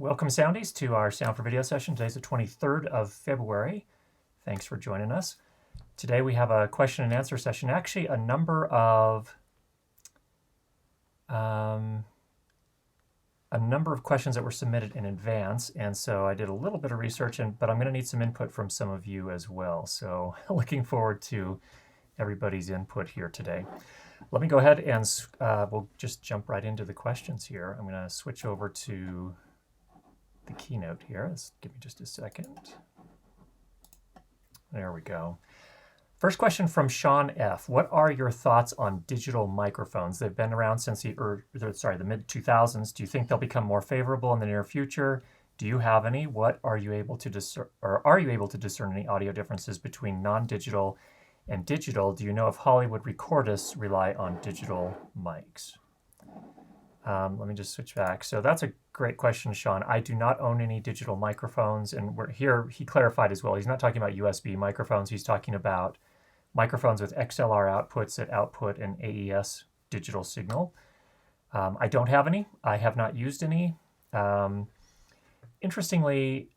Welcome, Soundies, to our Sound for Video session. Today's the 23rd of February. Thanks for joining us. Today we have a question and answer session. Actually, a number of questions that were submitted in advance, and so I did a little bit of research, but I'm going to need some input from some of you as well. So looking forward to everybody's input here today. Let me go ahead and we'll just jump right into the questions here. I'm going to switch over to the keynote here. Give me just a second. There we go. First question from Sean F. What are your thoughts on digital microphones? They've been around since the mid-2000s. Do you think they'll become more favorable in the near future? Do you have any? What are you able to discern, or are you able to discern any audio differences between non-digital and digital? Do you know if Hollywood recordists rely on digital mics? Let me just switch back. So that's a great question, Sean. I do not own any digital microphones, and he clarified as well. He's not talking about USB microphones. He's talking about microphones with XLR outputs that output an AES digital signal. I don't have any. I have not used any. Interestingly,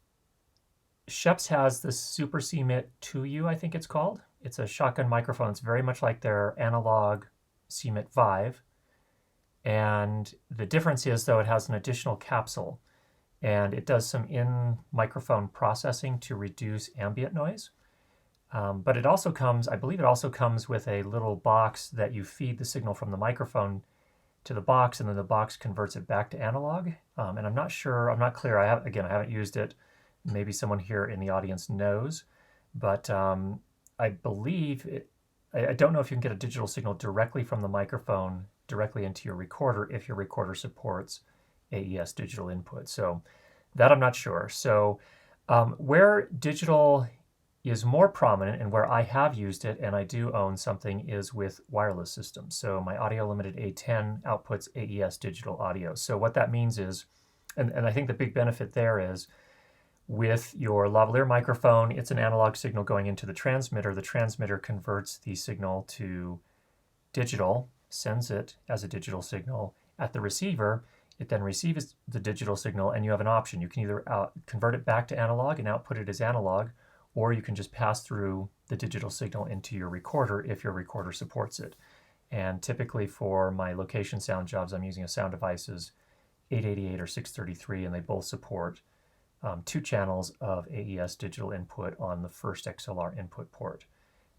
Schoeps has the Super CMIT 2U, I think it's called. It's a shotgun microphone. It's very much like their analog CMIT 5. And the difference is, though, it has an additional capsule, and it does some in-microphone processing to reduce ambient noise. But it also comes, I believe it also comes with a little box that you feed the signal from the microphone to the box, and then the box converts it back to analog. And I'm not sure, I'm not clear. I haven't used it. Maybe someone here in the audience knows, but I believe I don't know if you can get a digital signal directly from the microphone directly into your recorder if your recorder supports AES digital input. So that I'm not sure. So where digital is more prominent and where I have used it, and I do own something, is with wireless systems. So my Audio Limited A10 outputs AES digital audio. So what that means is, and I think the big benefit there is, with your lavalier microphone, it's an analog signal going into the transmitter. The transmitter converts the signal to digital, sends it as a digital signal. At the receiver, it then receives the digital signal, and you have an option. You can either convert it back to analog and output it as analog, or you can just pass through the digital signal into your recorder if your recorder supports it. And typically for my location sound jobs, I'm using a Sound Devices 888 or 633, and they both support 2 channels of AES digital input on the first XLR input port.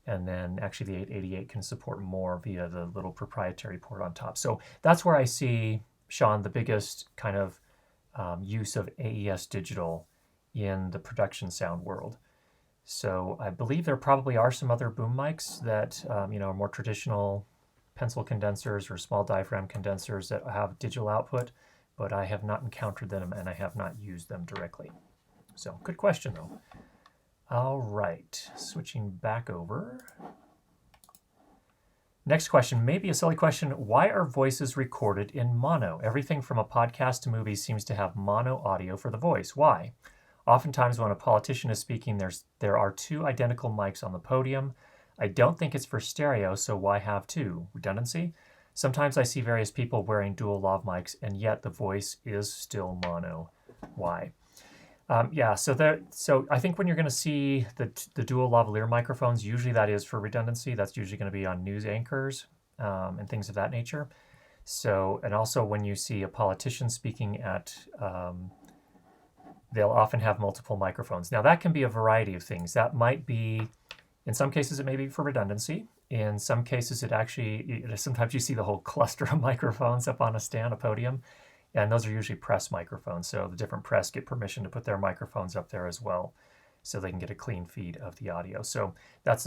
And then actually the 888 can support more via the little proprietary port on top. So that's where I see, Sean, the biggest kind of use of AES digital in the production sound world. So I believe there probably are some other boom mics that are more traditional pencil condensers or small diaphragm condensers that have digital output, but I have not encountered them and I have not used them directly. So good question though. All right, switching back over. Next question, maybe a silly question. Why are voices recorded in mono? Everything from a podcast to movies seems to have mono audio for the voice. Why? Oftentimes when a politician is speaking, there are 2 identical mics on the podium. I don't think it's for stereo, so why have 2? Redundancy? Sometimes I see various people wearing dual lav mics, and yet the voice is still mono. Why? So I think when you're going to see the dual lavalier microphones, usually that is for redundancy. That's usually going to be on news anchors and things of that nature. So, and also when you see a politician speaking at, they'll often have multiple microphones. Now that can be a variety of things. That might be, in some cases it may be for redundancy. In some cases it actually, sometimes you see the whole cluster of microphones up on a podium. And those are usually press microphones, so the different press get permission to put their microphones up there as well, so they can get a clean feed of the audio. So that's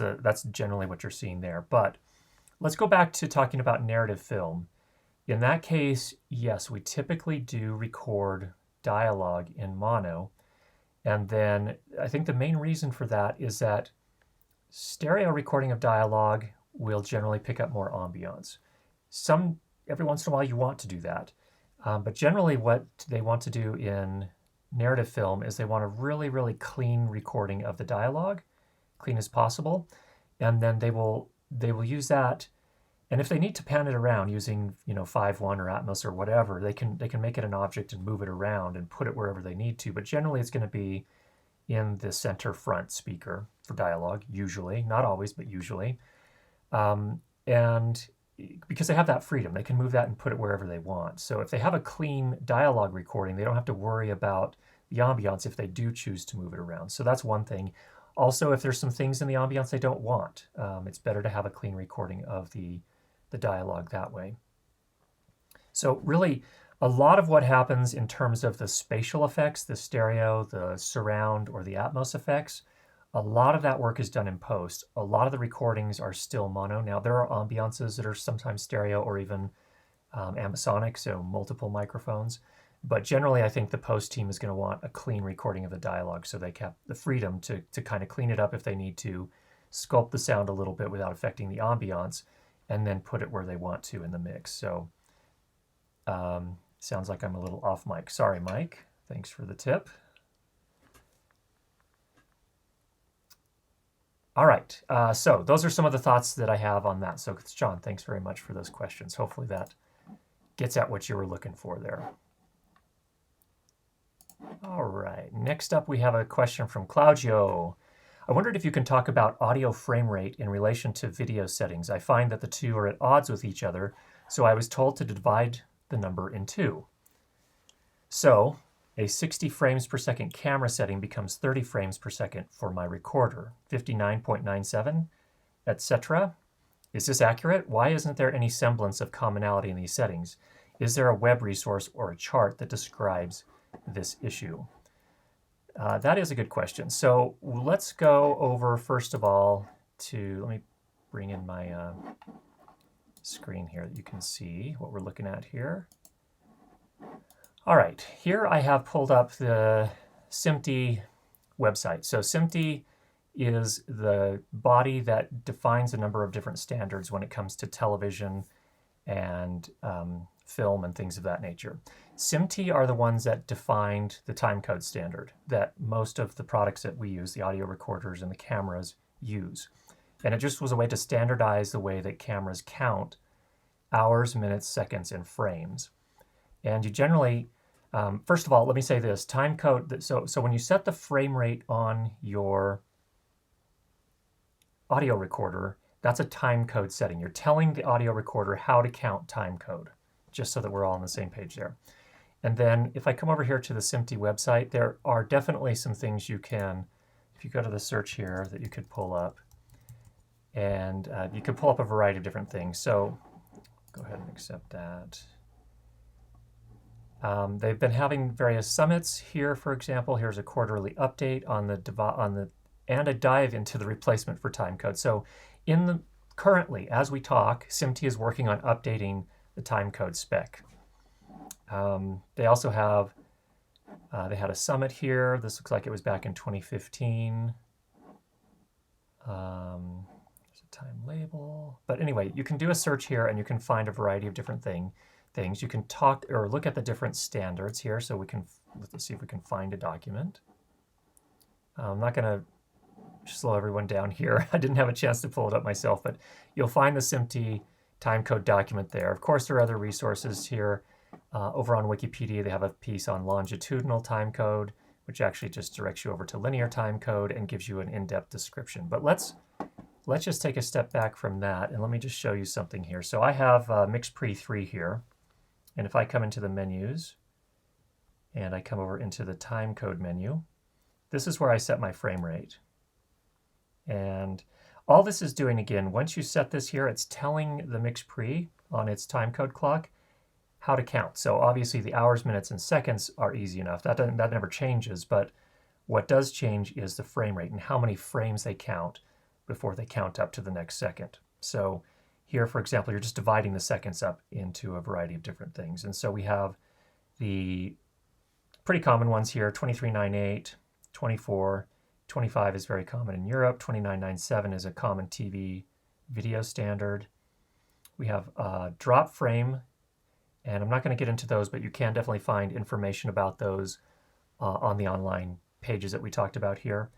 generally what you're seeing there. But let's go back to talking about narrative film. In that case, yes, we typically do record dialogue in mono, and then I think the main reason for that is that stereo recording of dialogue will generally pick up more ambiance. Every once in a while you want to do that. But generally what they want to do in narrative film is they want a really, really clean recording of the dialogue, clean as possible, and then they will use that And if they need to pan it around using 5.1 or Atmos or whatever, they can make it an object and move it around and put it wherever they need to. But generally, it's going to be in the center front speaker for dialogue, usually, not always, but usually. And because they have that freedom, they can move that and put it wherever they want. So if they have a clean dialogue recording, they don't have to worry about the ambiance if they do choose to move it around. So that's one thing. Also, if there's some things in the ambiance they don't want, it's better to have a clean recording of the dialogue that way. So really, a lot of what happens in terms of the spatial effects, the stereo, the surround, or the Atmos effects, a lot of that work is done in post. A lot of the recordings are still mono. Now, there are ambiances that are sometimes stereo or even ambisonic, so multiple microphones. But generally, I think the post team is going to want a clean recording of the dialogue, so they have the freedom to kind of clean it up if they need to, sculpt the sound a little bit without affecting the ambiance, and then put it where they want to in the mix. So sounds like I'm a little off mic. Sorry, Mike. Thanks for the tip. All right, so those are some of the thoughts that I have on that. So John, thanks very much for those questions. Hopefully that gets at what you were looking for there. All right, next up we have a question from Claudio. I wondered if you can talk about audio frame rate in relation to video settings. I find that the two are at odds with each other, so I was told to divide the number in two. So a 60 frames per second camera setting becomes 30 frames per second for my recorder, 59.97, etc. Is this accurate? Why isn't there any semblance of commonality in these settings? Is there a web resource or a chart that describes this issue? That is a good question. So let's go over, first of all, let me bring in my screen here that you can see what we're looking at here. All right, here I have pulled up the SMPTE website. So SMPTE is the body that defines a number of different standards when it comes to television and film and things of that nature. SMPTE are the ones that defined the timecode standard that most of the products that we use, the audio recorders and the cameras, use. And it just was a way to standardize the way that cameras count hours, minutes, seconds, and frames. And you generally, first of all, let me say this, timecode, so when you set the frame rate on your audio recorder, that's a timecode setting. You're telling the audio recorder how to count timecode, just so that we're all on the same page there. And then if I come over here to the SMPTE website, there are definitely some things you can, if you go to the search here, that you could pull up. And you can pull up a variety of different things. So go ahead and accept that. They've been having various summits here, for example. Here's a quarterly update on and a dive into the replacement for timecode. So currently, as we talk, SMPTE is working on updating the timecode spec. They also have, they had a summit here. This looks like it was back in 2015. There's a time label. But anyway, you can do a search here and you can find a variety of different things. You can talk or look at the different standards here. So let's see if we can find a document. I'm not going to slow everyone down here. I didn't have a chance to pull it up myself, but you'll find the SMPTE timecode document there. Of course, there are other resources here. Over on Wikipedia, they have a piece on longitudinal timecode, which actually just directs you over to linear timecode and gives you an in-depth description. But let's just take a step back from that, and let me just show you something here. So I have MixPre 3 here, and if I come into the menus, and I come over into the timecode menu, this is where I set my frame rate. And all this is doing, again, once you set this here, it's telling the MixPre on its timecode clock how to count. So obviously the hours, minutes, and seconds are easy enough. That never changes, but what does change is the frame rate and how many frames they count before they count up to the next second. So here, for example, you're just dividing the seconds up into a variety of different things. And so we have the pretty common ones here, 2398, 24, 25 is very common in Europe, 2997 is a common TV video standard. We have drop frame, and I'm not going to get into those, but you can definitely find information about those on the online pages that we talked about here.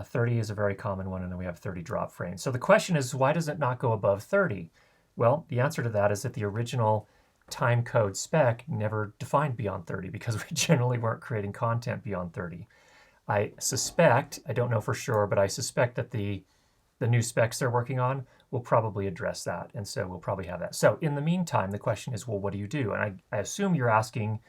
30 is a very common one, and then we have 30 drop frames. So the question is, why does it not go above 30? Well, the answer to that is that the original timecode spec never defined beyond 30 because we generally weren't creating content beyond 30. I suspect, I don't know for sure, but I suspect that the new specs they're working on will probably address that. And so we'll probably have that. So in the meantime, the question is, well, what do you do? And I assume you're asking,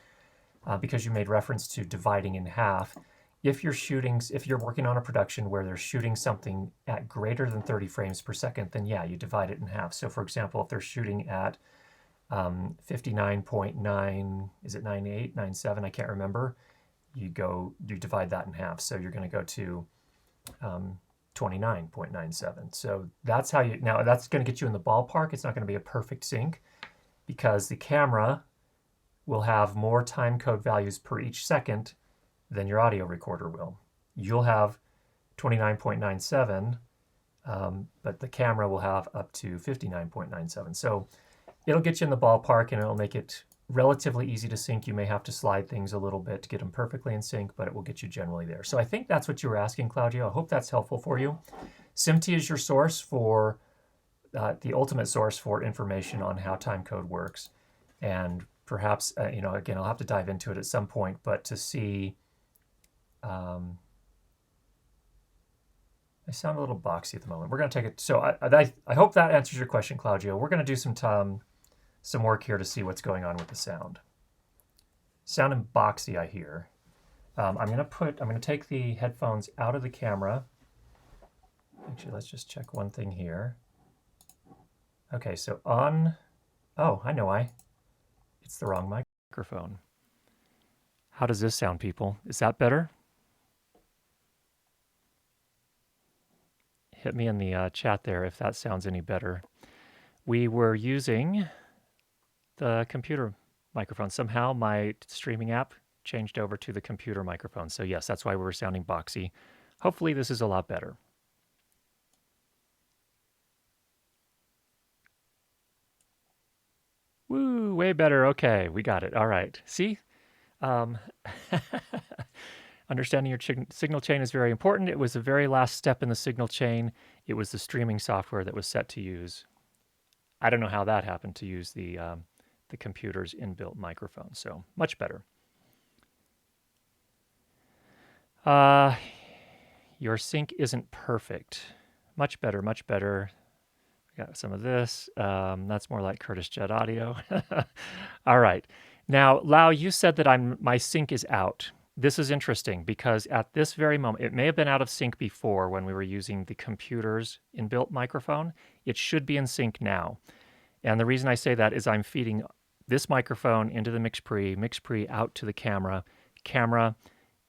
because you made reference to dividing in half, if you're working on a production where they're shooting something at greater than 30 frames per second, then yeah, you divide it in half. So for example, if they're shooting at 59.9, is it 98, 97? I can't remember. You divide that in half. So you're going to go to 29.97. So that's how now that's going to get you in the ballpark. It's not going to be a perfect sync because the camera will have more time code values per each second than your audio recorder will. You'll have 29.97, but the camera will have up to 59.97. So it'll get you in the ballpark and it'll make it relatively easy to sync. You may have to slide things a little bit to get them perfectly in sync, but it will get you generally there. So I think that's what you were asking, Claudio. I hope that's helpful for you. SMPTE is your source for, the ultimate source for information on how timecode works. And perhaps, again, I'll have to dive into it at some point, but to see, I sound a little boxy at the moment. We're going to take it. So I hope that answers your question, Claudio. We're going to do some work here to see what's going on with the sound. Sounding boxy, I hear. I'm going to take the headphones out of the camera. Actually, let's just check one thing here. Okay, so oh, I know why. It's the wrong microphone. How does this sound, people? Is that better? Hit me in the chat there if that sounds any better. We were using the computer microphone. Somehow my streaming app changed over to the computer microphone. So yes, that's why we were sounding boxy. Hopefully this is a lot better. Woo, way better. Okay, we got it. All right. See? Understanding your signal chain is very important. It was the very last step in the signal chain. It was the streaming software that was set to use. I don't know how that happened, to use the computer's inbuilt microphone. So much better. Your sync isn't perfect. Much better, much better. We got some of this. That's more like Curtis Jet audio. All right. Now, Lau, you said that my sync is out. This is interesting because at this very moment, it may have been out of sync before when we were using the computer's inbuilt microphone. It should be in sync now. And the reason I say that is I'm feeding this microphone into the MixPre out to the camera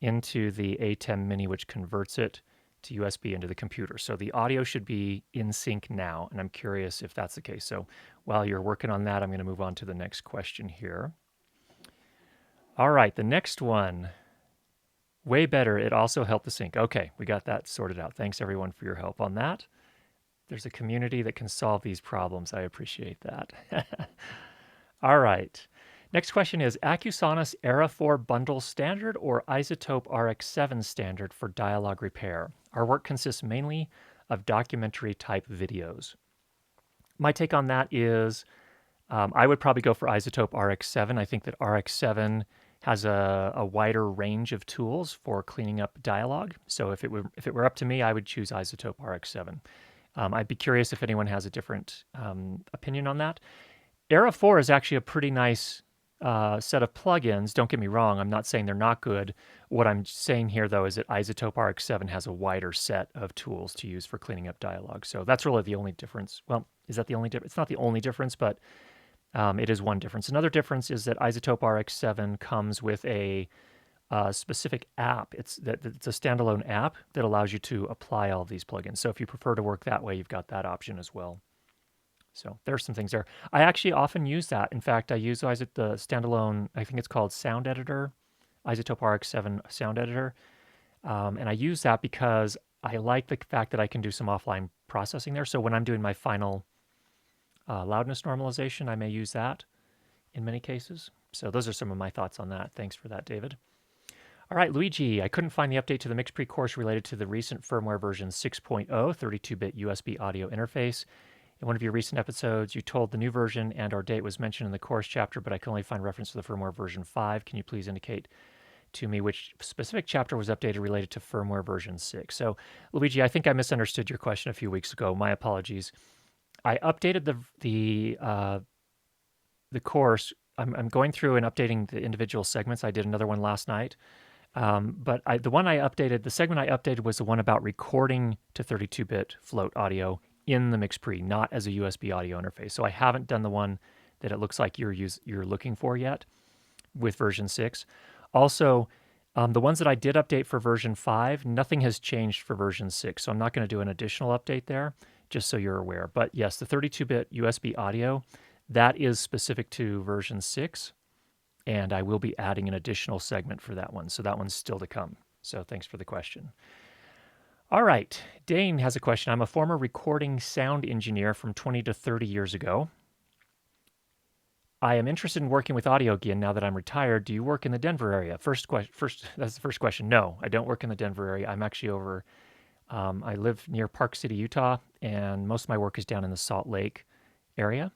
into the A10 Mini, which converts it to USB into the computer. So the audio should be in sync now, and I'm curious if that's the case. So while you're working on that, I'm going to move on to the next question here. All right, the next one. Way better. It also helped the sync. Okay, we got that sorted out. Thanks, everyone, for your help on that. There's a community that can solve these problems. I appreciate that. All right. Next question is, Acusonus Era 4 bundle standard or Isotope RX7 standard for dialogue repair? Our work consists mainly of documentary type videos. My take on that is I would probably go for Isotope RX7. I think that RX7 has a wider range of tools for cleaning up dialogue. So if it were up to me, I would choose Isotope RX7. I'd be curious if anyone has a different opinion on that. Era 4 is actually a pretty nice set of plugins. Don't get me wrong. I'm not saying they're not good. What I'm saying here, though, is that Isotope RX7 has a wider set of tools to use for cleaning up dialogue. So that's really the only difference. Well, is that the only difference? It's not the only difference, but it is one difference. Another difference is that Isotope RX7 comes with a specific app. It's a standalone app that allows you to apply all of these plugins. So if you prefer to work that way, you've got that option as well. So there's some things there. I actually often use that. In fact, I use the standalone, I think it's called Sound Editor, Isotope RX7 Sound Editor. And I use that because I like the fact that I can do some offline processing there. So when I'm doing my final loudness normalization, I may use that in many cases. So those are some of my thoughts on that. Thanks for that, David. All right, Luigi, I couldn't find the update to the MixPre course related to the recent firmware version 6.0 32-bit USB audio interface. In one of your recent episodes, you told the new version and or date was mentioned in the course chapter, but I can only find reference to the firmware version 5. Can you please indicate to me which specific chapter was updated related to firmware version 6? So, Luigi, I think I misunderstood your question a few weeks ago. My apologies. I updated the course. I'm going through and updating the individual segments. I did another one last night. But the segment I updated was the one about recording to 32-bit float audio in the MixPre, not as a USB audio interface. So I haven't done the one that it looks like you're looking for yet with version 6. Also, the ones that I did update for version 5, nothing has changed for version 6. So I'm not going to do an additional update there, just so you're aware. But yes, the 32-bit USB audio, that is specific to version 6. And I will be adding an additional segment for that one. So that one's still to come. So thanks for the question. All right. Dane has a question. I'm a former recording sound engineer from 20 to 30 years ago. I am interested in working with audio again now that I'm retired. Do you work in the Denver area? That's the first question. No, I don't work in the Denver area. I'm actually over, I live near Park City, Utah, and most of my work is down in the Salt Lake area.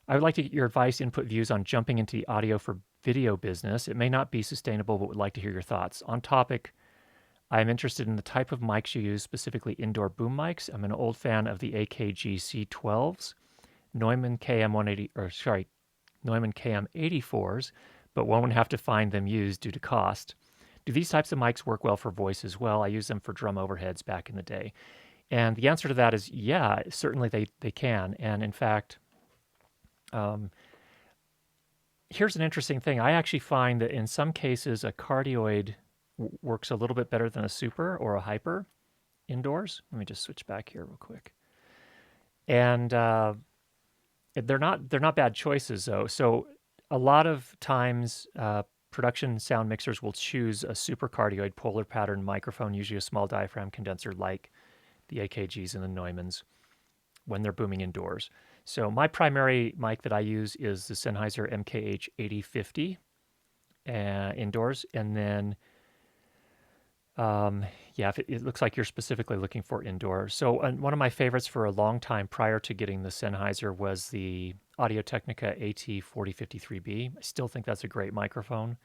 I would like to get your advice, input, views on jumping into the audio for video business. It may not be sustainable, but would like to hear your thoughts. On topic, I am interested in the type of mics you use, specifically indoor boom mics. I'm an old fan of the AKG C12s, Neumann KM84s, but one would have to find them used due to cost. Do these types of mics work well for voice as well? I used them for drum overheads back in the day. And the answer to that is yeah, certainly they can. And in fact, here's an interesting thing. I actually find that in some cases, a cardioid works a little bit better than a super or a hyper indoors. Let me just switch back here real quick. And they're not bad choices though. So a lot of times, production sound mixers will choose a super cardioid polar pattern microphone, usually a small diaphragm condenser like the AKGs and the Neumanns when they're booming indoors. So my primary mic that I use is the Sennheiser MKH 8050 indoors. And then, if it looks like you're specifically looking for indoor. So one of my favorites for a long time prior to getting the Sennheiser was the Audio-Technica AT4053B. I still think that's a great microphone.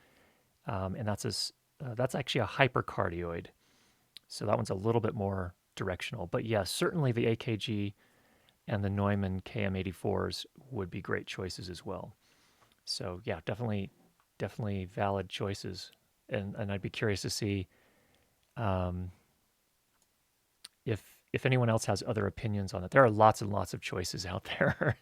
And that's actually a hypercardioid. So that one's a little bit more directional. But yes, certainly the AKG and the Neumann KM84s would be great choices as well. So yeah, definitely valid choices. And I'd be curious to see if anyone else has other opinions on it. There are lots and lots of choices out there.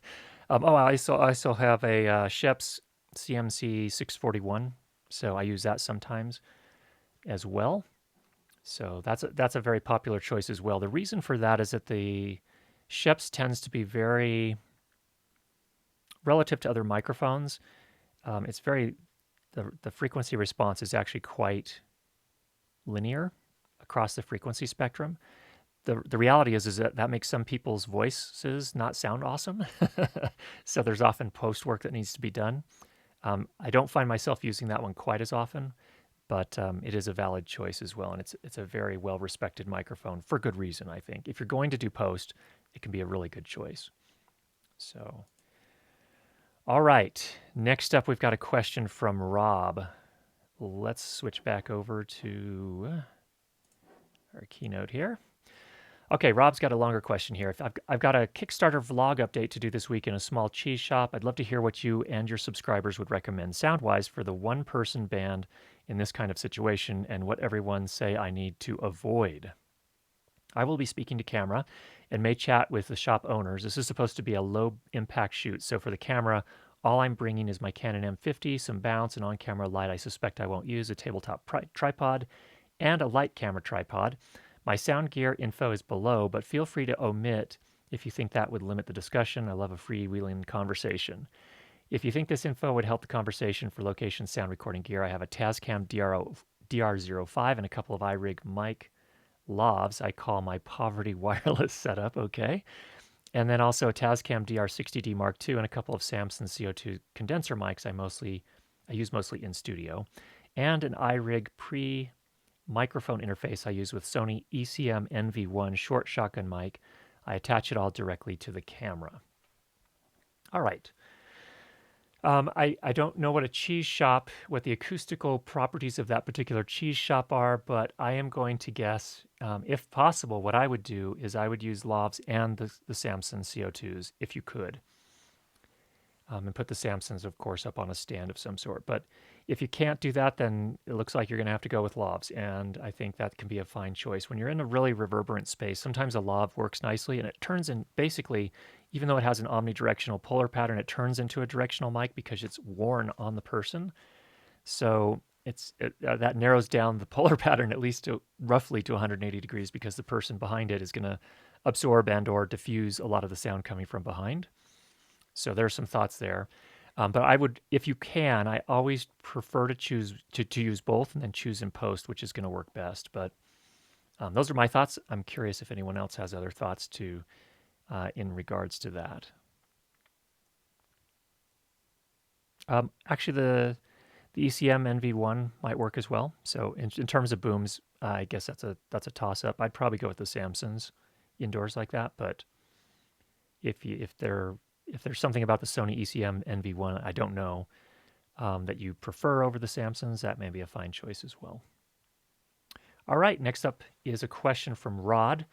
I also have a Schoeps CMC 641, so I use that sometimes as well. So that's a very popular choice as well. The reason for that is that the Schoeps tends to be very, relative to other microphones, it's very, the frequency response is actually quite linear across the frequency spectrum. The reality is that makes some people's voices not sound awesome. So there's often post work that needs to be done. I don't find myself using that one quite as often, but it is a valid choice as well. And it's a very well respected microphone for good reason, I think. If you're going to do post, it can be a really good choice. So, all right. Next up, we've got a question from Rob. Let's switch back over to our keynote here. Okay, Rob's got a longer question here. I've got a Kickstarter vlog update to do this week in a small cheese shop. I'd love to hear what you and your subscribers would recommend sound-wise for the one-person band in this kind of situation and what everyone say I need to avoid. I will be speaking to camera and may chat with the shop owners. This is supposed to be a low-impact shoot, so for the camera, all I'm bringing is my Canon M50, some bounce, an on-camera light I suspect I won't use, a tabletop tripod, and a light camera tripod. My sound gear info is below, but feel free to omit if you think that would limit the discussion. I love a freewheeling conversation. If you think this info would help the conversation for location sound recording gear, I have a Tascam DR05 and a couple of iRig mic lavs I call my poverty wireless setup, okay? And then also a Tascam DR60D Mark II and a couple of Samson CO2 condenser mics I use mostly in studio, and an iRig microphone interface I use with Sony ECM NV1 short shotgun mic I attach it all directly to the camera. All right. I don't know what a cheese shop, what the acoustical properties of that particular cheese shop are, but I am going to guess, if possible, what I would do is I would use lavs and the Samson CO2s if you could. And put the Samsons, of course, up on a stand of some sort. But if you can't do that, then it looks like you're going to have to go with lavs. And I think that can be a fine choice. When you're in a really reverberant space, sometimes a lav works nicely and it turns in basically, even though it has an omnidirectional polar pattern, it turns into a directional mic because it's worn on the person. So that narrows down the polar pattern at least to roughly to 180 degrees because the person behind it is going to absorb and or diffuse a lot of the sound coming from behind. So there's some thoughts there. But I would, if you can, I always prefer to choose to use both and then choose in post, which is going to work best. But those are my thoughts. I'm curious if anyone else has other thoughts to in regards to that. Actually, the ECM NV1 might work as well. So in terms of booms, I guess that's a toss up. I'd probably go with the Samsons indoors like that. But if there's something about the Sony ECM NV1 I don't know that you prefer over the Samsons, that may be a fine choice as well. All right, next up is a question from Rod.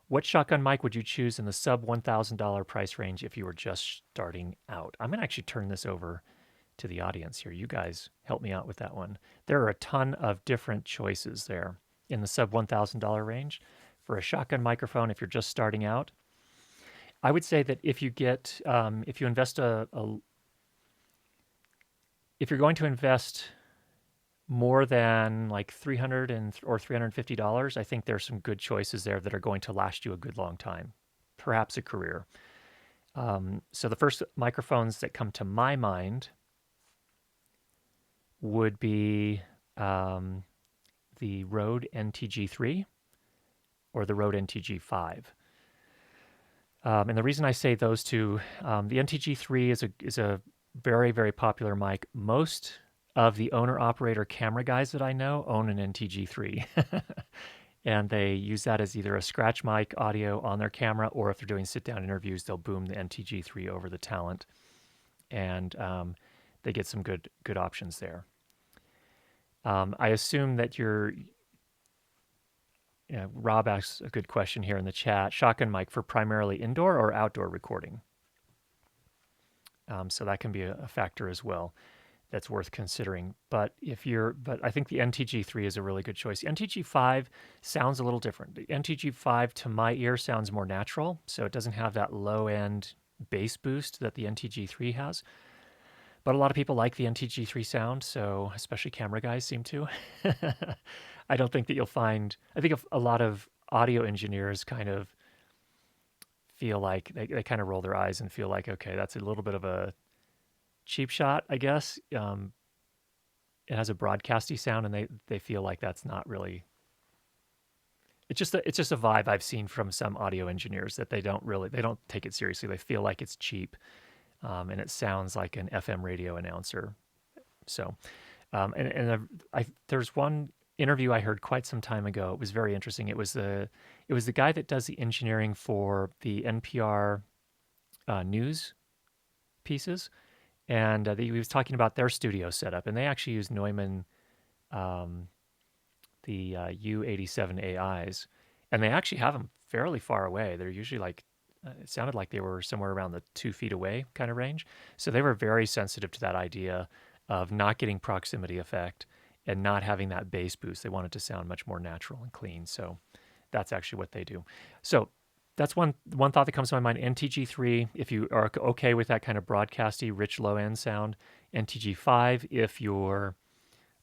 What shotgun mic would you choose in the sub $1,000 price range if you were just starting out? I'm going to actually turn this over to the audience here. You guys help me out with that one. There are a ton of different choices there in the sub $1,000 range for a shotgun microphone if you're just starting out. I would say that if you get, if you invest if you're going to invest more than like $300 or $350, I think there's some good choices there that are going to last you a good long time, perhaps a career. So the first microphones that come to my mind would be the Rode NTG3 or the Rode NTG5. And the reason I say those two, the NTG3 is a very, very popular mic. Most of the owner-operator camera guys that I know own an NTG3. And they use that as either a scratch mic audio on their camera, or if they're doing sit-down interviews, they'll boom the NTG3 over the talent. And they get some good options there. I assume that Rob asks a good question here in the chat. Shotgun mic for primarily indoor or outdoor recording? So that can be a factor as well that's worth considering. But I think the NTG3 is a really good choice. The NTG5 sounds a little different. The NTG5 to my ear sounds more natural, so it doesn't have that low end bass boost that the NTG3 has. But a lot of people like the NTG3 sound, so especially camera guys seem to. I don't think that you'll find, I think a lot of audio engineers kind of feel like they kind of roll their eyes and feel like, okay, that's a little bit of a cheap shot, I guess. It has a broadcasty sound, and they feel like that's not really. It's just a vibe I've seen from some audio engineers that they don't take it seriously. They feel like it's cheap, and it sounds like an FM radio announcer. So, there's one interview I heard quite some time ago. It was very interesting. It was the guy that does the engineering for the NPR news pieces, and he was talking about their studio setup, and they actually use Neumann, the U87 AIs, and they actually have them fairly far away. They're usually like, it sounded like they were somewhere around the 2 feet away kind of range. So they were very sensitive to that idea of not getting proximity effect and not having that bass boost. They want it to sound much more natural and clean. So that's actually what they do. So that's one thought that comes to my mind. NTG3, if you are okay with that kind of broadcasty, rich low end sound. NTG5, if you're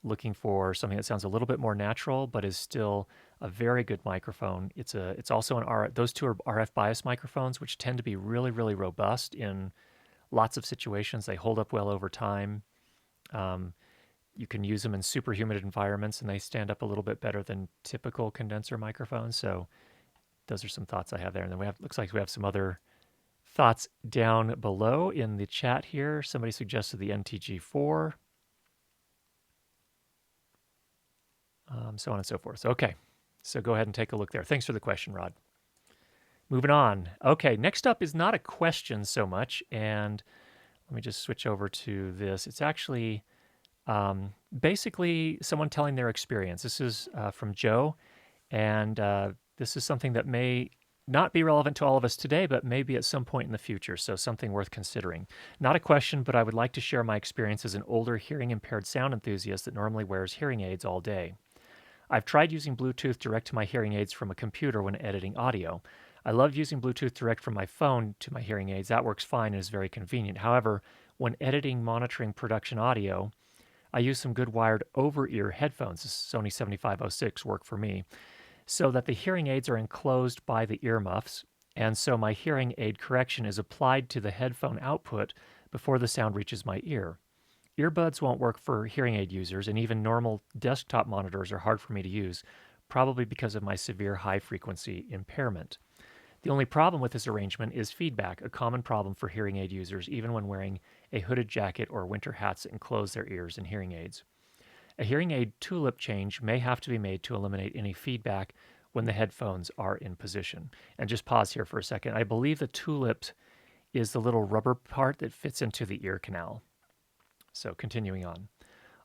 looking for something that sounds a little bit more natural, but is still a very good microphone. It's also those two are RF bias microphones, which tend to be really, really robust in lots of situations. They hold up well over time. You can use them in super humid environments, and they stand up a little bit better than typical condenser microphones. So those are some thoughts I have there. And then looks like we have some other thoughts down below in the chat here. Somebody suggested the NTG4. So on and so forth. Okay, so go ahead and take a look there. Thanks for the question, Rod. Moving on. Okay, next up is not a question so much, and let me just switch over to this. It's actually basically someone telling their experience. This is from Joe, and this is something that may not be relevant to all of us today, but maybe at some point in the future, so something worth considering. Not a question, but I would like to share my experience as an older hearing impaired sound enthusiast that normally wears hearing aids all day. I've tried using Bluetooth direct to my hearing aids from a computer when editing audio. I love using Bluetooth direct from my phone to my hearing aids. That works fine and is very convenient. However, when editing, monitoring production audio, I use some good wired over-ear headphones. The Sony 7506 work for me, so that the hearing aids are enclosed by the earmuffs, and so my hearing aid correction is applied to the headphone output before the sound reaches my ear. Earbuds won't work for hearing aid users, and even normal desktop monitors are hard for me to use, probably because of my severe high frequency impairment. The only problem with this arrangement is feedback, a common problem for hearing aid users, even when wearing a hooded jacket or winter hats that enclose their ears and hearing aids. A hearing aid tulip change may have to be made to eliminate any feedback when the headphones are in position. And just pause here for a second. I believe the tulip is the little rubber part that fits into the ear canal. So continuing on.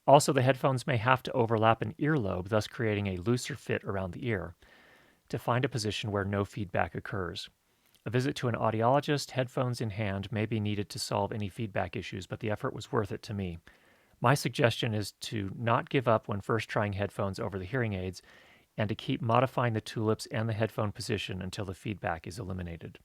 Also, the headphones may have to overlap an earlobe, thus creating a looser fit around the ear, to find a position where no feedback occurs. A visit to an audiologist, headphones in hand, may be needed to solve any feedback issues, but the effort was worth it to me. My suggestion is to not give up when first trying headphones over the hearing aids and to keep modifying the tulips and the headphone position until the feedback is eliminated.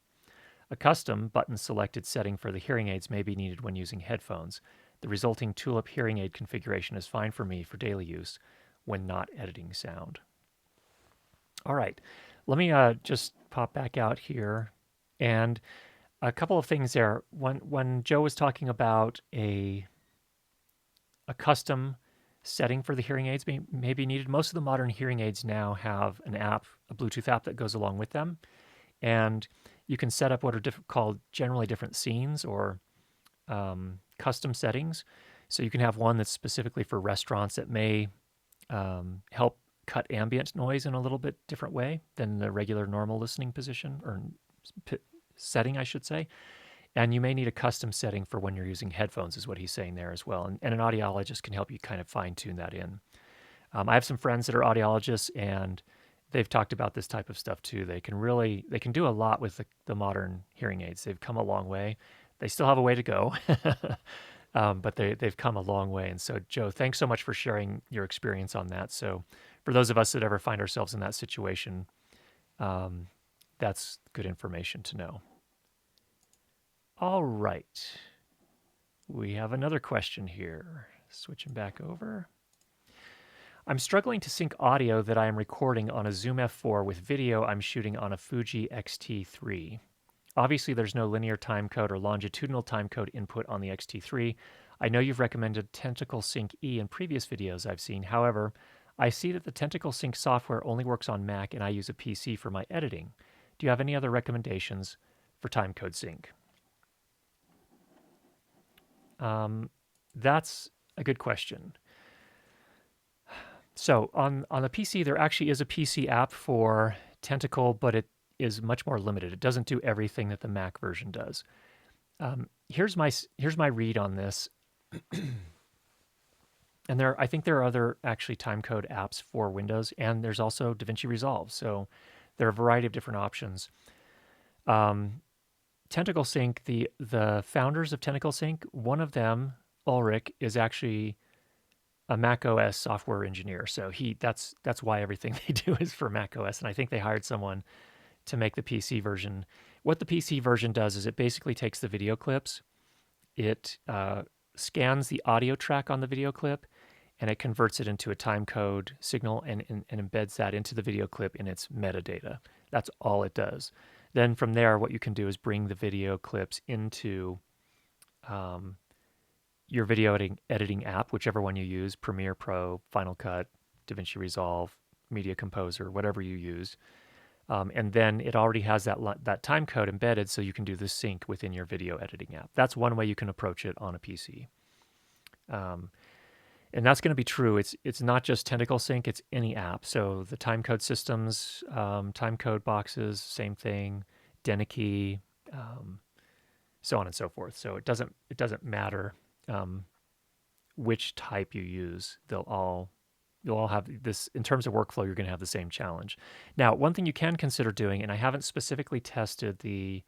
A custom button selected setting for the hearing aids may be needed when using headphones. The resulting tulip hearing aid configuration is fine for me for daily use when not editing sound. All right, let me just pop back out here, and a couple of things there. When Joe was talking about a custom setting for the hearing aids may be needed. Most of the modern hearing aids now have an app, a Bluetooth app that goes along with them, and you can set up what are called generally different scenes or custom settings. So you can have one that's specifically for restaurants that may help cut ambient noise in a little bit different way than the regular normal listening position or setting, I should say. And you may need a custom setting for when you're using headphones, is what he's saying there as well. And an audiologist can help you kind of fine tune that in. I have some friends that are audiologists, and they've talked about this type of stuff too. They can do a lot with the modern hearing aids. They've come a long way. They still have a way to go, but they've come a long way. And so, Joe, thanks so much for sharing your experience on that. So for those of us that ever find ourselves in that situation, that's good information to know. All right. We have another question here. Switching back over. I'm struggling to sync audio that I am recording on a Zoom F4 with video I'm shooting on a Fuji X-T3. Obviously, there's no linear timecode or longitudinal timecode input on the X-T3. I know you've recommended Tentacle Sync E in previous videos I've seen. However, I see that the Tentacle Sync software only works on Mac and I use a PC for my editing. Do you have any other recommendations for Timecode Sync? That's a good question. So on the PC, there actually is a PC app for Tentacle, but it is much more limited. It doesn't do everything that the Mac version does. Here's my read on this. And I think there are other actually timecode apps for Windows, and there's also DaVinci Resolve. So there are a variety of different options. Tentacle Sync, the founders of Tentacle Sync, one of them, Ulrich, is actually a Mac OS software engineer. So that's why everything they do is for Mac OS. And I think they hired someone to make the PC version. What the PC version does is it basically takes the video clips, it scans the audio track on the video clip, and it converts it into a timecode signal and embeds that into the video clip in its metadata. That's all it does. Then from there, what you can do is bring the video clips into your video editing app, whichever one you use, Premiere Pro, Final Cut, DaVinci Resolve, Media Composer, whatever you use. And then it already has that time code embedded, so you can do the sync within your video editing app. That's one way you can approach it on a PC. And that's going to be true. It's not just Tentacle Sync, it's any app. So the timecode systems, timecode boxes, same thing. Denicky, so on and so forth. So it doesn't matter which type you use. You'll all have this in terms of workflow. You're going to have the same challenge. Now, one thing you can consider doing, and I haven't specifically tested the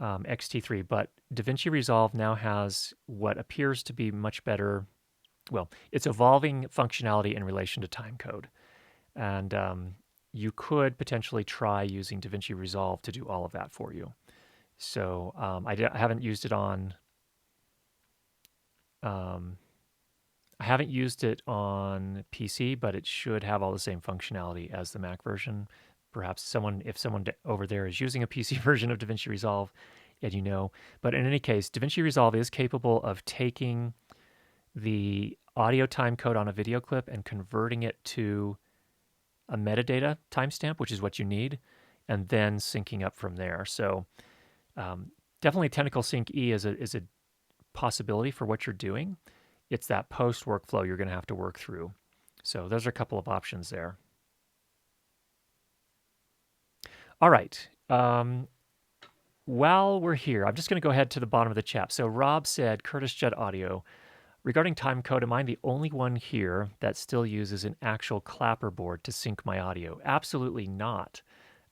XT3, but DaVinci Resolve now has what appears to be much better. Well, it's evolving functionality in relation to timecode, and you could potentially try using DaVinci Resolve to do all of that for you. So I haven't used it on. I haven't used it on PC, but it should have all the same functionality as the Mac version. Perhaps if someone over there is using a PC version of DaVinci Resolve, and you know. But in any case, DaVinci Resolve is capable of taking the audio timecode on a video clip and converting it to a metadata timestamp, which is what you need, and then syncing up from there. So definitely Timecode Sync E is a possibility for what you're doing. It's that post workflow you're going to have to work through. So those are a couple of options there. All right. While we're here, I'm just going to go ahead to the bottom of the chat. So Rob said, Curtis Judd Audio, regarding timecode, am I the only one here that still uses an actual clapper board to sync my audio? Absolutely not.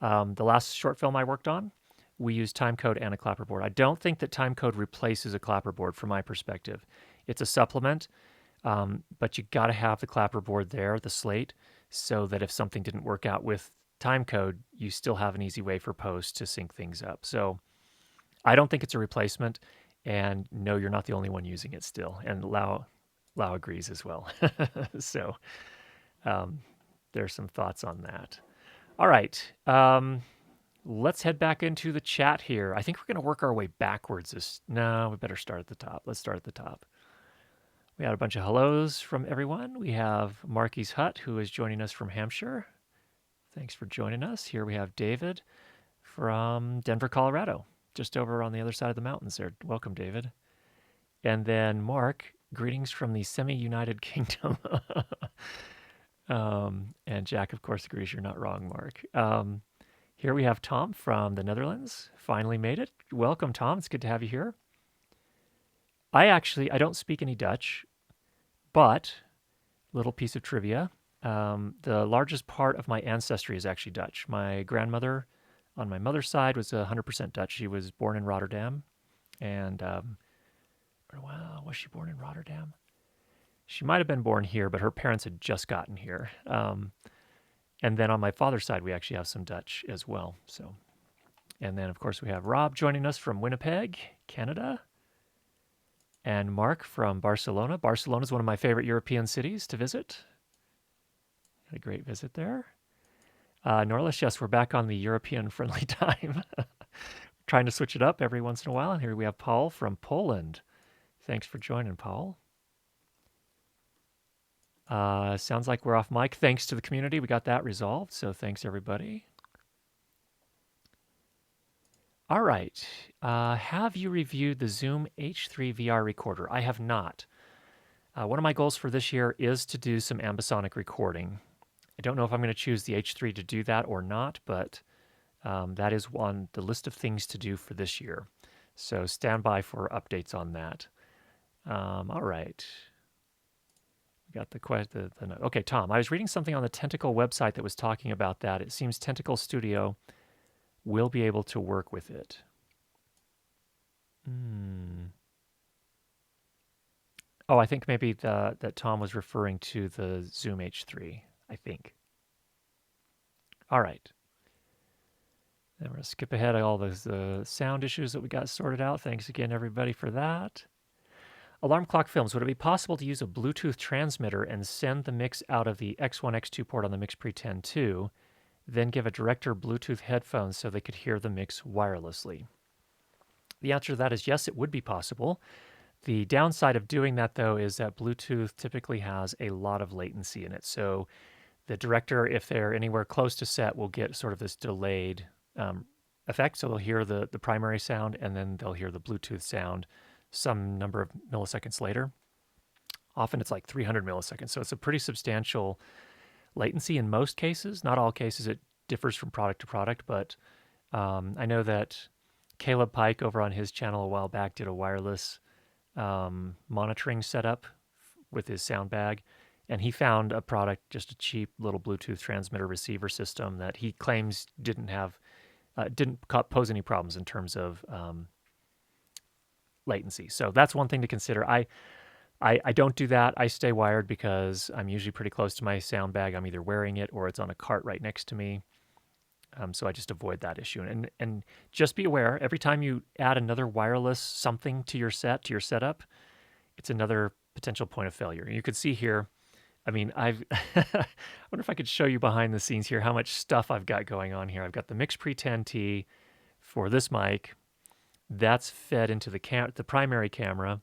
The last short film I worked on, we used timecode and a clapper board. I don't think that timecode replaces a clapper board from my perspective. It's a supplement, but you got to have the clapper board there, the slate, so that if something didn't work out with timecode, you still have an easy way for post to sync things up. So I don't think it's a replacement, and no, you're not the only one using it still. And Lau agrees as well. So there's some thoughts on that. All right. Let's head back into the chat here. I think we're going to work our way backwards. No, we better start at the top. Let's start at the top. We had a bunch of hellos from everyone. We have Marky's Hut, who is joining us from Hampshire. Thanks for joining us. Here we have David from Denver, Colorado, just over on the other side of the mountains there. Welcome, David. And then Mark, greetings from the semi-United Kingdom. And Jack, of course, agrees you're not wrong, Mark. Here we have Tom from the Netherlands. Finally made it. Welcome, Tom. It's good to have you here. I don't speak any Dutch, but little piece of trivia. The largest part of my ancestry is actually Dutch. My grandmother on my mother's side was 100% Dutch. She was born in Rotterdam. And, well, was she born in Rotterdam? She might have been born here, but her parents had just gotten here. And then on my father's side, we actually have some Dutch as well. So, and then, of course, we have Rob joining us from Winnipeg, Canada. And Mark from Barcelona. Barcelona is one of my favorite European cities to visit. Had a great visit there. Norlish, yes, we're back on the European-friendly time. Trying to switch it up every once in a while. And here we have Paul from Poland. Thanks for joining, Paul. Sounds like we're off mic. Thanks to the community. We got that resolved. So thanks, everybody. All right. Have you reviewed the Zoom H3 VR recorder? I have not. One of my goals for this year is to do some ambisonic recording. I don't know if I'm going to choose the H3 to do that or not, but that is on the list of things to do for this year. So stand by for updates on that. All right. We got the question. Okay, Tom, I was reading something on the Tentacle website that was talking about that. It seems Tentacle Studio will be able to work with it. Oh, I think maybe that Tom was referring to the Zoom H3, I think. All right. Then we're going to skip ahead of all those sound issues that we got sorted out. Thanks again, everybody, for that. Alarm Clock Films, would it be possible to use a Bluetooth transmitter and send the mix out of the X1, X2 port on the MixPre 10.2, then give a director Bluetooth headphones so they could hear the mix wirelessly? The answer to that is yes, it would be possible. The downside of doing that, though, is that Bluetooth typically has a lot of latency in it. So the director, if they're anywhere close to set, will get sort of this delayed effect. So they'll hear the primary sound, and then they'll hear the Bluetooth sound some number of milliseconds later. Often it's like 300 milliseconds. So it's a pretty substantial latency in most cases. Not all cases. It differs from product to product, but I know that Caleb Pike over on his channel a while back did a wireless monitoring setup with his sound bag, and he found a product, just a cheap little Bluetooth transmitter receiver system that he claims didn't pose any problems in terms of latency. So that's one thing to consider. I don't do that. I stay wired because I'm usually pretty close to my sound bag. I'm either wearing it or it's on a cart right next to me. So I just avoid that issue. And just be aware, every time you add another wireless something to your setup, it's another potential point of failure. You could see here, I mean, I wonder if I could show you behind the scenes here how much stuff I've got going on here. I've got the MixPre 10T for this mic. That's fed into the primary camera.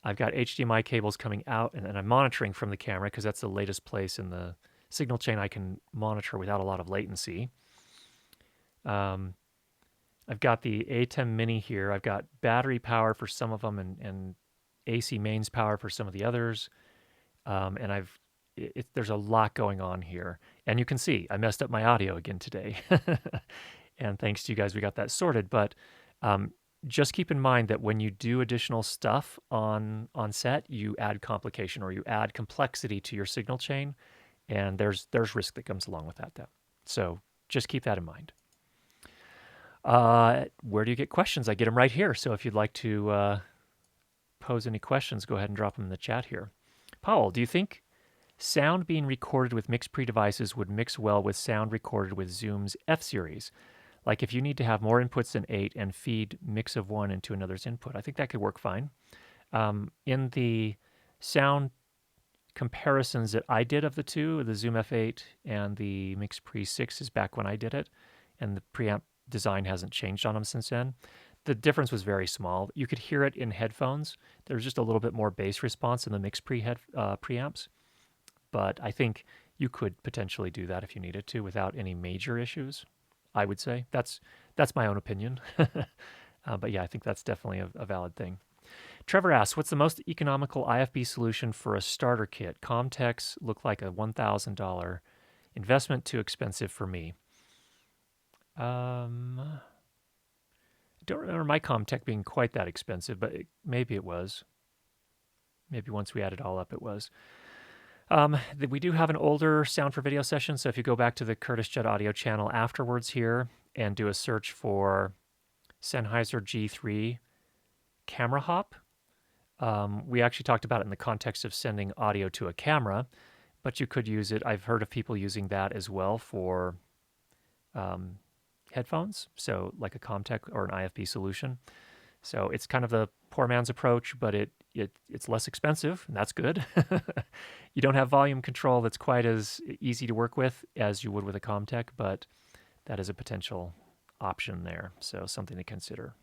I've got HDMI cables coming out, and I'm monitoring from the camera because that's the latest place in the signal chain I can monitor without a lot of latency. I've got the ATEM Mini here. I've got battery power for some of them and AC mains power for some of the others. And there's a lot going on here. And you can see I messed up my audio again today. And thanks to you guys, we got that sorted. But just keep in mind that when you do additional stuff on set, you add complication or you add complexity to your signal chain, and there's risk that comes along with that, though. So just keep that in mind. Where do you get questions? I get them right here. So if you'd like to pose any questions, go ahead and drop them in the chat here. Powell, do you think sound being recorded with MixPre devices would mix well with sound recorded with Zoom's F series? Like if you need to have more inputs than 8 and feed mix of one into another's input, I think that could work fine. In the sound comparisons that I did of the two, the Zoom F8 and the MixPre 6 is back when I did it, and the preamp design hasn't changed on them since then. The difference was very small. You could hear it in headphones. There's just a little bit more bass response in the MixPre preamps, but I think you could potentially do that if you needed to without any major issues. I would say that's my own opinion, but yeah, I think that's definitely a valid thing. Trevor asks, what's the most economical IFB solution for a starter kit? Comtechs look like a $1,000 investment, too expensive for me. I don't remember my Comtech being quite that expensive, but maybe it was. Maybe once we add it all up, it was. We do have an older sound for video session, so if you go back to the Curtis Judd audio channel afterwards here and do a search for Sennheiser G3 camera hop, we actually talked about it in the context of sending audio to a camera, but you could use it. I've heard of people using that as well for headphones, so like a Comtech or an IFB solution. So it's kind of the poor man's approach, but it's less expensive, and that's good. You don't have volume control that's quite as easy to work with as you would with a Comtech, but that is a potential option there, so something to consider.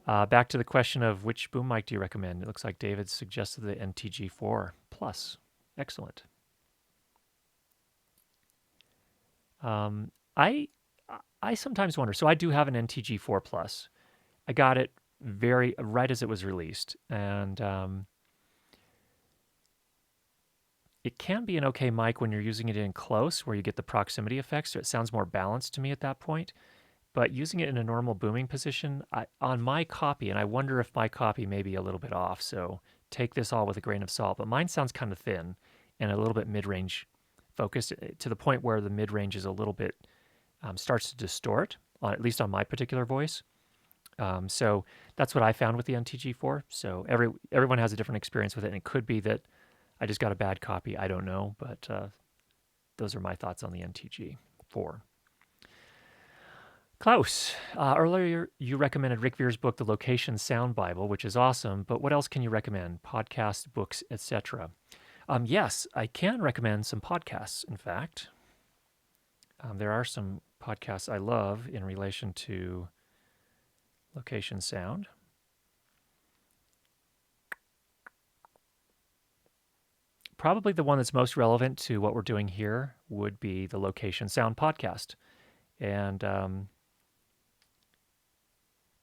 Back to the question of which boom mic do you recommend? It looks like David suggested the NTG4 Plus. Excellent. I sometimes wonder. So I do have an NTG4 Plus. I got it right as it was released, and it can be an okay mic when you're using it in close, where you get the proximity effect. So it sounds more balanced to me at that point. But using it in a normal booming position, on my copy, and I wonder if my copy may be a little bit off, so take this all with a grain of salt, but mine sounds kind of thin and a little bit mid-range focused to the point where the mid-range is a little bit, starts to distort, at least on my particular voice. So that's what I found with the NTG4. So everyone has a different experience with it, and it could be that I just got a bad copy. I don't know, but those are my thoughts on the NTG4. Klaus, earlier you recommended Rick Veer's book, The Location Sound Bible, which is awesome, but what else can you recommend? Podcasts, books, etc. Yes, I can recommend some podcasts, in fact. There are some podcasts I love in relation to location sound. Probably the one that's most relevant to what we're doing here would be the Location Sound podcast. And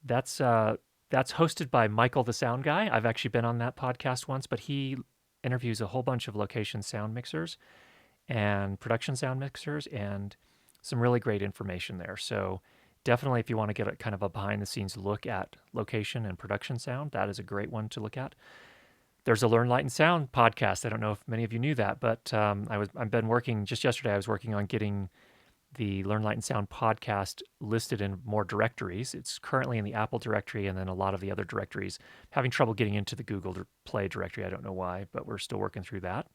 that's hosted by Michael the Sound Guy. I've actually been on that podcast once, but he interviews a whole bunch of location sound mixers and production sound mixers, and some really great information there. So definitely if you want to get a kind of a behind the scenes look at location and production sound, that is a great one to look at. There's a Learn Light and Sound podcast. I don't know if many of you knew that, but I've been working just yesterday. I was working on getting the Learn Light and Sound podcast listed in more directories. It's currently in the Apple directory and then a lot of the other directories. Having trouble getting into the Google Play directory. I don't know why, but we're still working through that.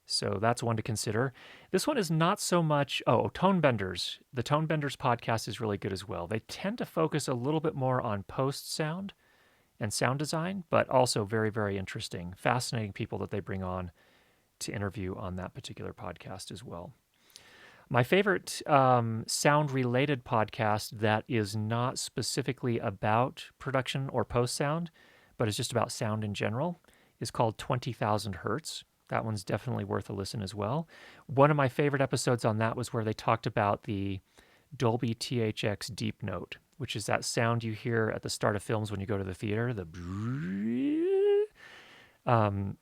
So that's one to consider. This one is not so much, Tone Benders. The Tone Benders podcast is really good as well. They tend to focus a little bit more on post sound and sound design, but also very, very interesting, fascinating people that they bring on to interview on that particular podcast as well. My favorite sound-related podcast that is not specifically about production or post-sound, but is just about sound in general, is called 20,000 Hertz. That one's definitely worth a listen as well. One of my favorite episodes on that was where they talked about the Dolby THX Deep Note, which is that sound you hear at the start of films when you go to the theater, the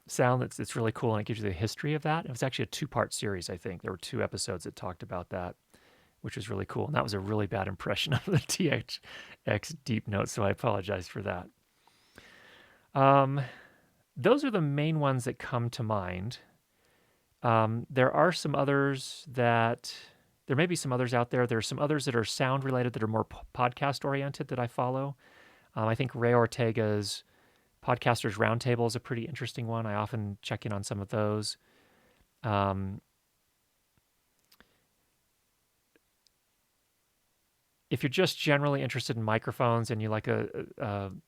sound that's really cool, and it gives you the history of that. It was actually a two-part series, I think. There were 2 episodes that talked about that, which was really cool. And that was a really bad impression of the THX Deep Note, so I apologize for that. Those are the main ones that come to mind. There are some others that... There may be some others out there. There are some others that are sound-related that are more podcast-oriented that I follow. I think Ray Ortega's Podcasters Roundtable is a pretty interesting one. I often check in on some of those. If you're just generally interested in microphones and you like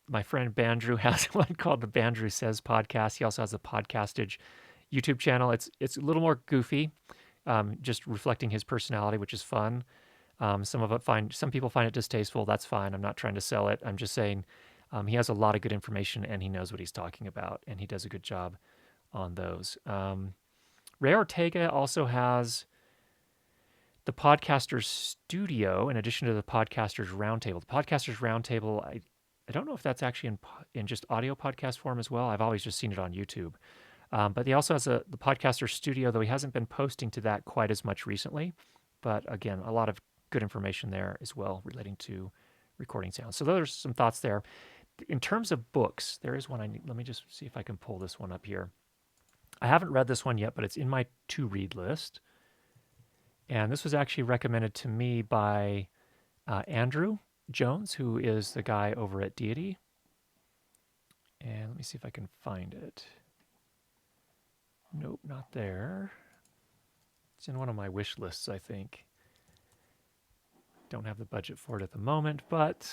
my friend Bandrew has one called the Bandrew Says Podcast. He also has a Podcastage YouTube channel. It's a little more goofy, just reflecting his personality, which is fun. Some people find it distasteful. That's fine. I'm not trying to sell it. I'm just saying he has a lot of good information and he knows what he's talking about, and he does a good job on those. Ray Ortega also has the Podcasters Studio in addition to the Podcasters Roundtable. The Podcasters Roundtable, I don't know if that's actually in just audio podcast form as well. I've always just seen it on YouTube. But he also has the Podcasters Studio, though he hasn't been posting to that quite as much recently. But again, a lot of good information there as well relating to recording sound. So those are some thoughts there. In terms of books, there is one I need. Let me just see if I can pull this one up here. I haven't read this one yet, but it's in my to-read list. And this was actually recommended to me by Andrew Jones, who is the guy over at Deity. And let me see if I can find it. Nope, not there. It's in one of my wish lists, I think. Don't have the budget for it at the moment, but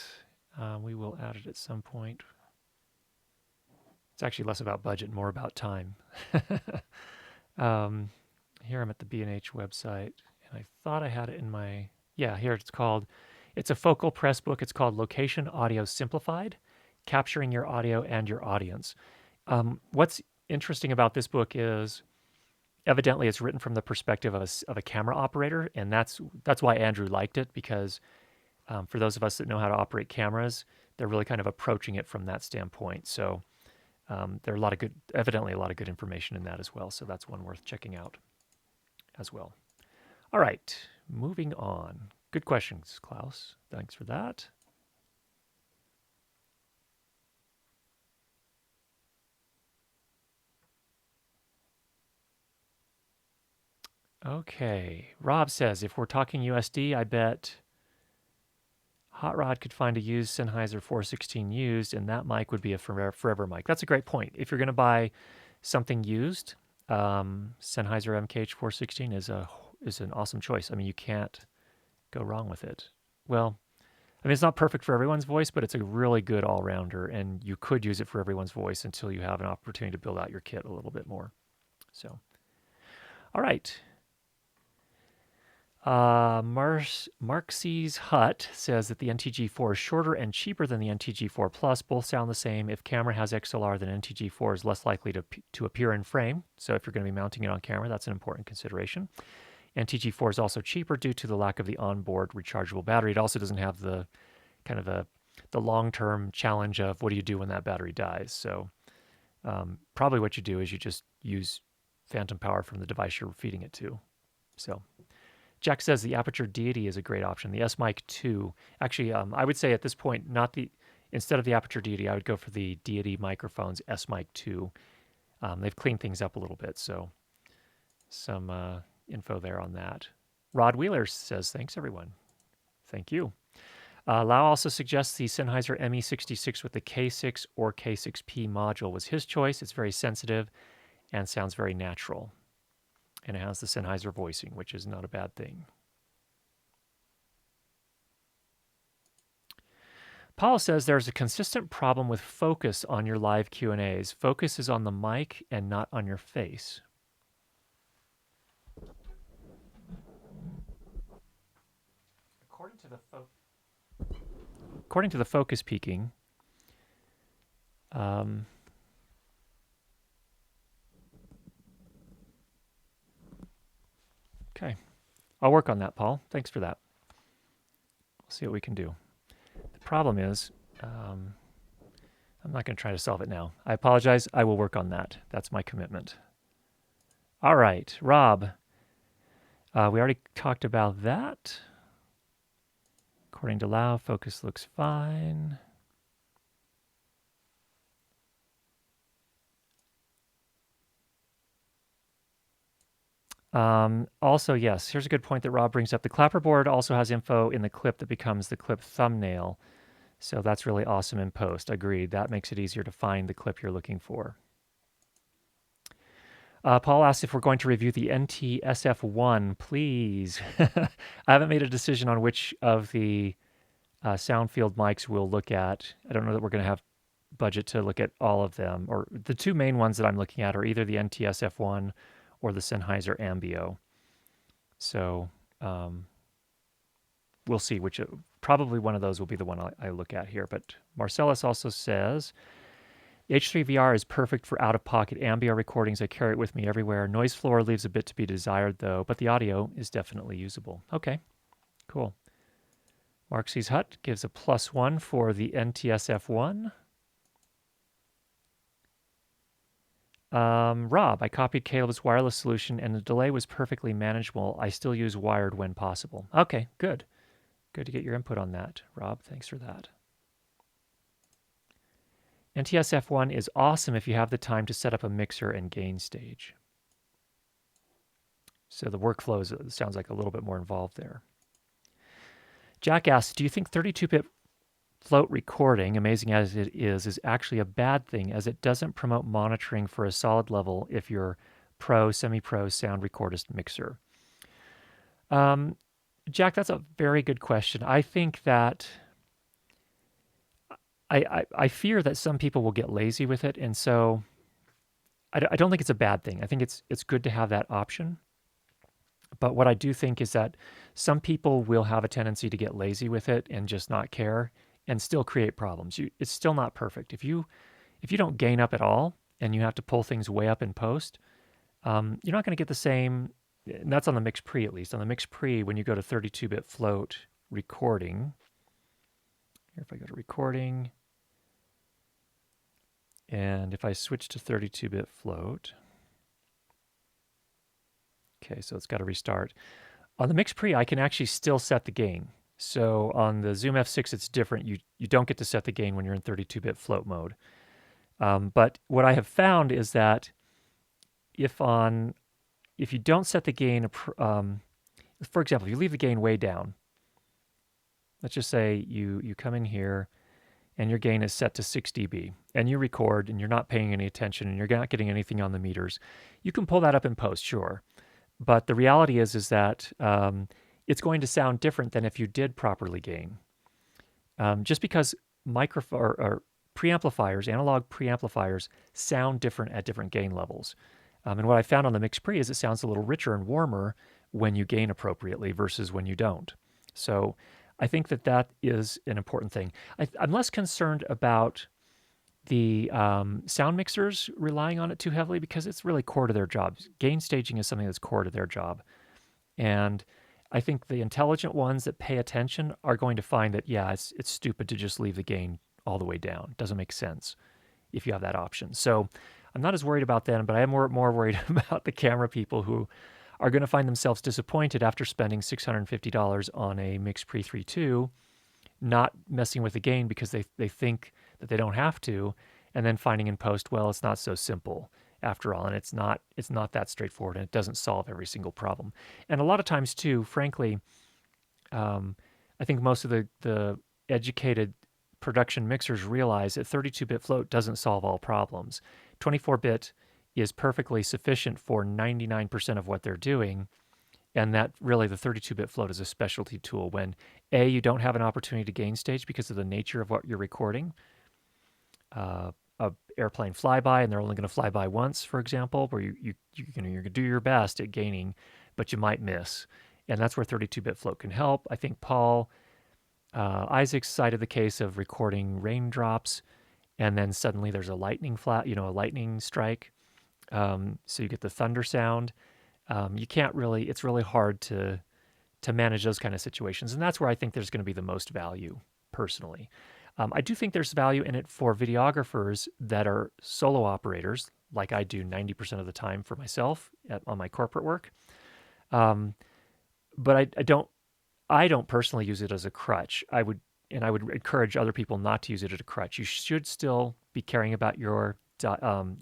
we will add it at some point. It's actually less about budget, more about time. Here I'm at the B&H website, and I thought I had it in my... Yeah, here it's a Focal Press book. It's called Location Audio Simplified, Capturing Your Audio and Your Audience. What's interesting about this book is evidently it's written from the perspective of a camera operator, and that's why Andrew liked it, because for those of us that know how to operate cameras, they're really kind of approaching it from that standpoint. So there are evidently a lot of good information in that as well. So that's one worth checking out as well. All right, moving on. Good questions, Klaus. Thanks for that. Okay, Rob says, if we're talking USD, I bet Hot Rod could find a used Sennheiser 416 used, and that mic would be a forever mic. That's a great point. If you're going to buy something used, Sennheiser MKH 416 is an awesome choice. I mean, you can't go wrong with it. Well, I mean, it's not perfect for everyone's voice, but it's a really good all-rounder, and you could use it for everyone's voice until you have an opportunity to build out your kit a little bit more. So, all right. Marxie's Hut says that the NTG4 is shorter and cheaper than the NTG4 Plus. Both sound the same. If camera has XLR, then NTG4 is less likely to appear in frame. So if you're going to be mounting it on camera, that's an important consideration. NTG4 is also cheaper due to the lack of the onboard rechargeable battery. It also doesn't have the kind of the long-term challenge of what do you do when that battery dies. So probably what you do is you just use phantom power from the device you're feeding it to. So Jack says the Aperture Deity is a great option. The S-Mic 2. Actually, I would say at this point, instead of the Aperture Deity, I would go for the Deity microphones S-Mic 2. They've cleaned things up a little bit, so some info there on that. Rod Wheeler says, thanks, everyone. Thank you. Lau also suggests the Sennheiser ME66 with the K6 or K6P module was his choice. It's very sensitive and sounds very natural. And it has the Sennheiser voicing, which is not a bad thing. Paul says there's a consistent problem with focus on your live Q&As. Focus is on the mic and not on your face. According to the focus peaking, okay, I'll work on that, Paul. Thanks for that. We'll see what we can do. The problem is, I'm not going to try to solve it now. I apologize. I will work on that. That's my commitment. All right, Rob. We already talked about that. According to Lau, focus looks fine. Also, yes, here's a good point that Rob brings up. The clapperboard also has info in the clip that becomes the clip thumbnail. So that's really awesome in post. Agreed. That makes it easier to find the clip you're looking for. Paul asks if we're going to review the NT-SF1, please. I haven't made a decision on which of the sound field mics we'll look at. I don't know that we're going to have budget to look at all of them. Or the two main ones that I'm looking at are either the NT-SF1 or the Sennheiser Ambio. So we'll see which. Probably one of those will be the one I look at here. But Marcellus also says, H3VR is perfect for out-of-pocket Ambio recordings. I carry it with me everywhere. Noise floor leaves a bit to be desired, though, but the audio is definitely usable. Okay, cool. Mark C's Hut gives a +1 for the NT-SF1. Rob, I copied Caleb's wireless solution, and the delay was perfectly manageable. I still use wired when possible. Okay, good. Good to get your input on that, Rob. Thanks for that. NT-SF1 is awesome if you have the time to set up a mixer and gain stage. So the workflow sounds like a little bit more involved there. Jack asks, do you think 32-bit float recording, amazing as it is actually a bad thing as it doesn't promote monitoring for a solid level if you're pro, semi-pro sound recordist mixer? Jack, that's a very good question. I think that I fear that some people will get lazy with it, and so I don't think it's a bad thing. I think it's good to have that option. But what I do think is that some people will have a tendency to get lazy with it and just not care and still create problems. It's still not perfect. If you don't gain up at all and you have to pull things way up in post, you're not going to get the same. And that's on the mix pre, at least. On the mix pre, when you go to 32-bit float recording, here if I go to recording, and if I switch to 32-bit float, okay, so it's got to restart. On the mix pre, I can actually still set the gain. So on the Zoom F6, it's different. You don't get to set the gain when you're in 32-bit float mode. But what I have found is that if you don't set the gain, for example, if you leave the gain way down, let's just say you come in here and your gain is set to 6 dB, and you record and you're not paying any attention and you're not getting anything on the meters, you can pull that up in post, sure. But the reality is that it's going to sound different than if you did properly gain. Just because or preamplifiers, analog preamplifiers, sound different at different gain levels. And what I found on the mix pre is it sounds a little richer and warmer when you gain appropriately versus when you don't. So I think that is an important thing. I'm less concerned about the sound mixers relying on it too heavily because it's really core to their job. Gain staging is something that's core to their job. And I think the intelligent ones that pay attention are going to find that, yeah, it's stupid to just leave the gain all the way down. It doesn't make sense if you have that option. So I'm not as worried about them, but I am more worried about the camera people who are going to find themselves disappointed after spending $650 on a Mix Pre 3.2, not messing with the gain because they think that they don't have to, and then finding in post, well, it's not so simple after all, and it's not that straightforward, and it doesn't solve every single problem. And a lot of times too, frankly, I think most of the educated production mixers realize that 32-bit float doesn't solve all problems. 24-bit is perfectly sufficient for 99% of what they're doing, and that really the 32-bit float is a specialty tool when you don't have an opportunity to gain stage because of the nature of what you're recording. A airplane flyby, and they're only going to fly by once, for example, where you're going to do your best at gaining, but you might miss, and that's where 32-bit float can help. I think Paul Isaacs cited the case of recording raindrops, and then suddenly there's a lightning a lightning strike, so you get the thunder sound. You can't really, it's really hard to manage those kind of situations, and that's where I think there's going to be the most value, personally. I do think there's value in it for videographers that are solo operators, like I do 90% of the time for myself on my corporate work. But I don't personally use it as a crutch. I would encourage other people not to use it as a crutch. You should still be caring about your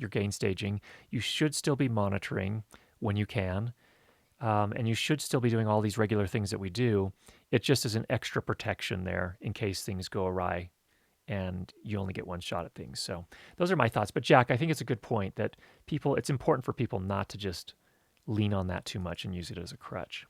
gain staging. You should still be monitoring when you can, and you should still be doing all these regular things that we do. It just is an extra protection there in case things go awry and you only get one shot at things. So those are my thoughts. But Jack, I think it's a good point that it's important for people not to just lean on that too much and use it as a crutch.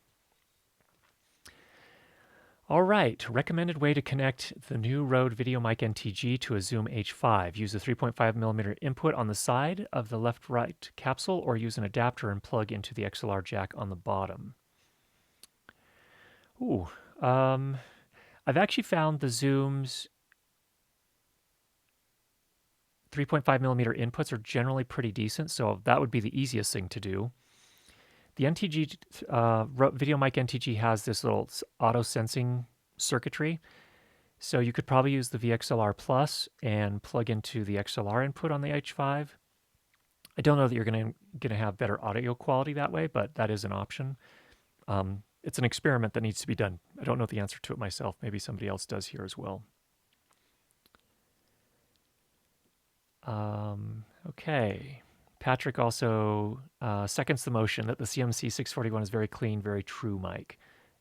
All right, recommended way to connect the new Rode VideoMic NTG to a Zoom H5. Use a 3.5mm input on the side of the left-right capsule, or use an adapter and plug into the XLR jack on the bottom. Ooh, I've actually found the Zoom's 3.5mm inputs are generally pretty decent, so that would be the easiest thing to do. The NTG, VideoMic NTG has this little auto-sensing circuitry, so you could probably use the VXLR Plus and plug into the XLR input on the H5. I don't know that you're going to have better audio quality that way, but that is an option. It's an experiment that needs to be done. I don't know the answer to it myself. Maybe somebody else does here as well. Okay. Patrick also seconds the motion that the CMC 641 is very clean, very true mic,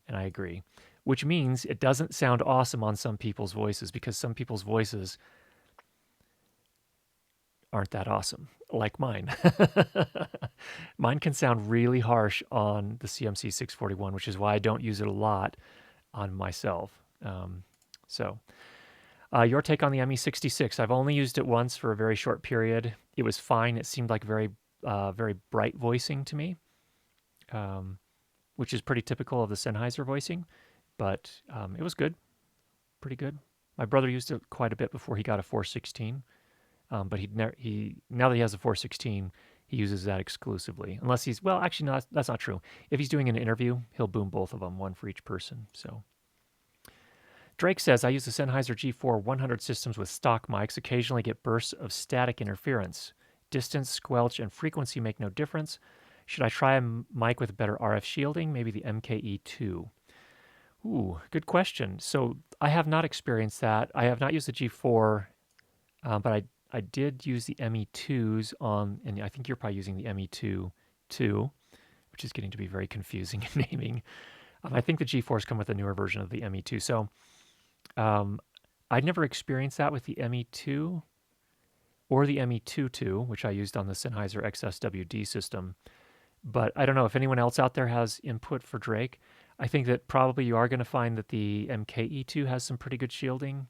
and I agree. Which means it doesn't sound awesome on some people's voices, because some people's voices aren't that awesome, like mine. Mine can sound really harsh on the CMC 641, which is why I don't use it a lot on myself. Your take on the ME66. I've only used it once for a very short period. It was fine. It seemed like very bright voicing to me, which is pretty typical of the Sennheiser voicing, but it was good, pretty good. My brother used it quite a bit before he got a 416, but now that he has a 416, he uses that exclusively. Unless he's, well, actually, no, that's not true. If he's doing an interview, he'll boom both of them, one for each person, so... Drake says, I use the Sennheiser G4 100 systems with stock mics, occasionally get bursts of static interference. Distance, squelch, and frequency make no difference. Should I try a mic with better RF shielding? Maybe the MKE2. Ooh, good question. So I have not experienced that. I have not used the G4, but I did use the ME2s on, and I think you're probably using the ME2 too, which is getting to be very confusing in naming. I think the G4s come with a newer version of the ME2. So I'd never experienced that with the ME2 or the ME22, which I used on the Sennheiser XSWD system. But I don't know if anyone else out there has input for Drake. I think that probably you are going to find that the MKE2 has some pretty good shielding.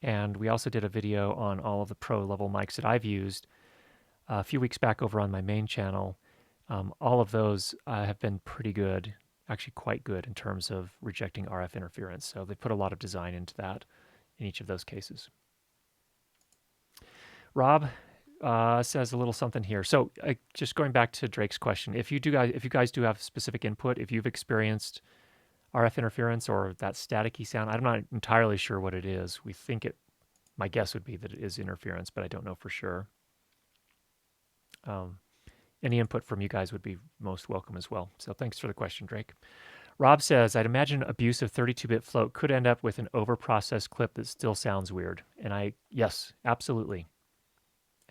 And we also did a video on all of the pro level mics that I've used a few weeks back over on my main channel. All of those have been pretty good, actually quite good in terms of rejecting RF interference. So they put a lot of design into that in each of those cases. Rob says a little something here. So just going back to Drake's question, if you guys do have specific input, if you've experienced RF interference or that staticky sound, I'm not entirely sure what it is. My guess would be that it is interference, but I don't know for sure. any input from you guys would be most welcome as well. So thanks for the question, Drake. Rob says, I'd imagine abuse of 32-bit float could end up with an overprocessed clip that still sounds weird. And yes, absolutely.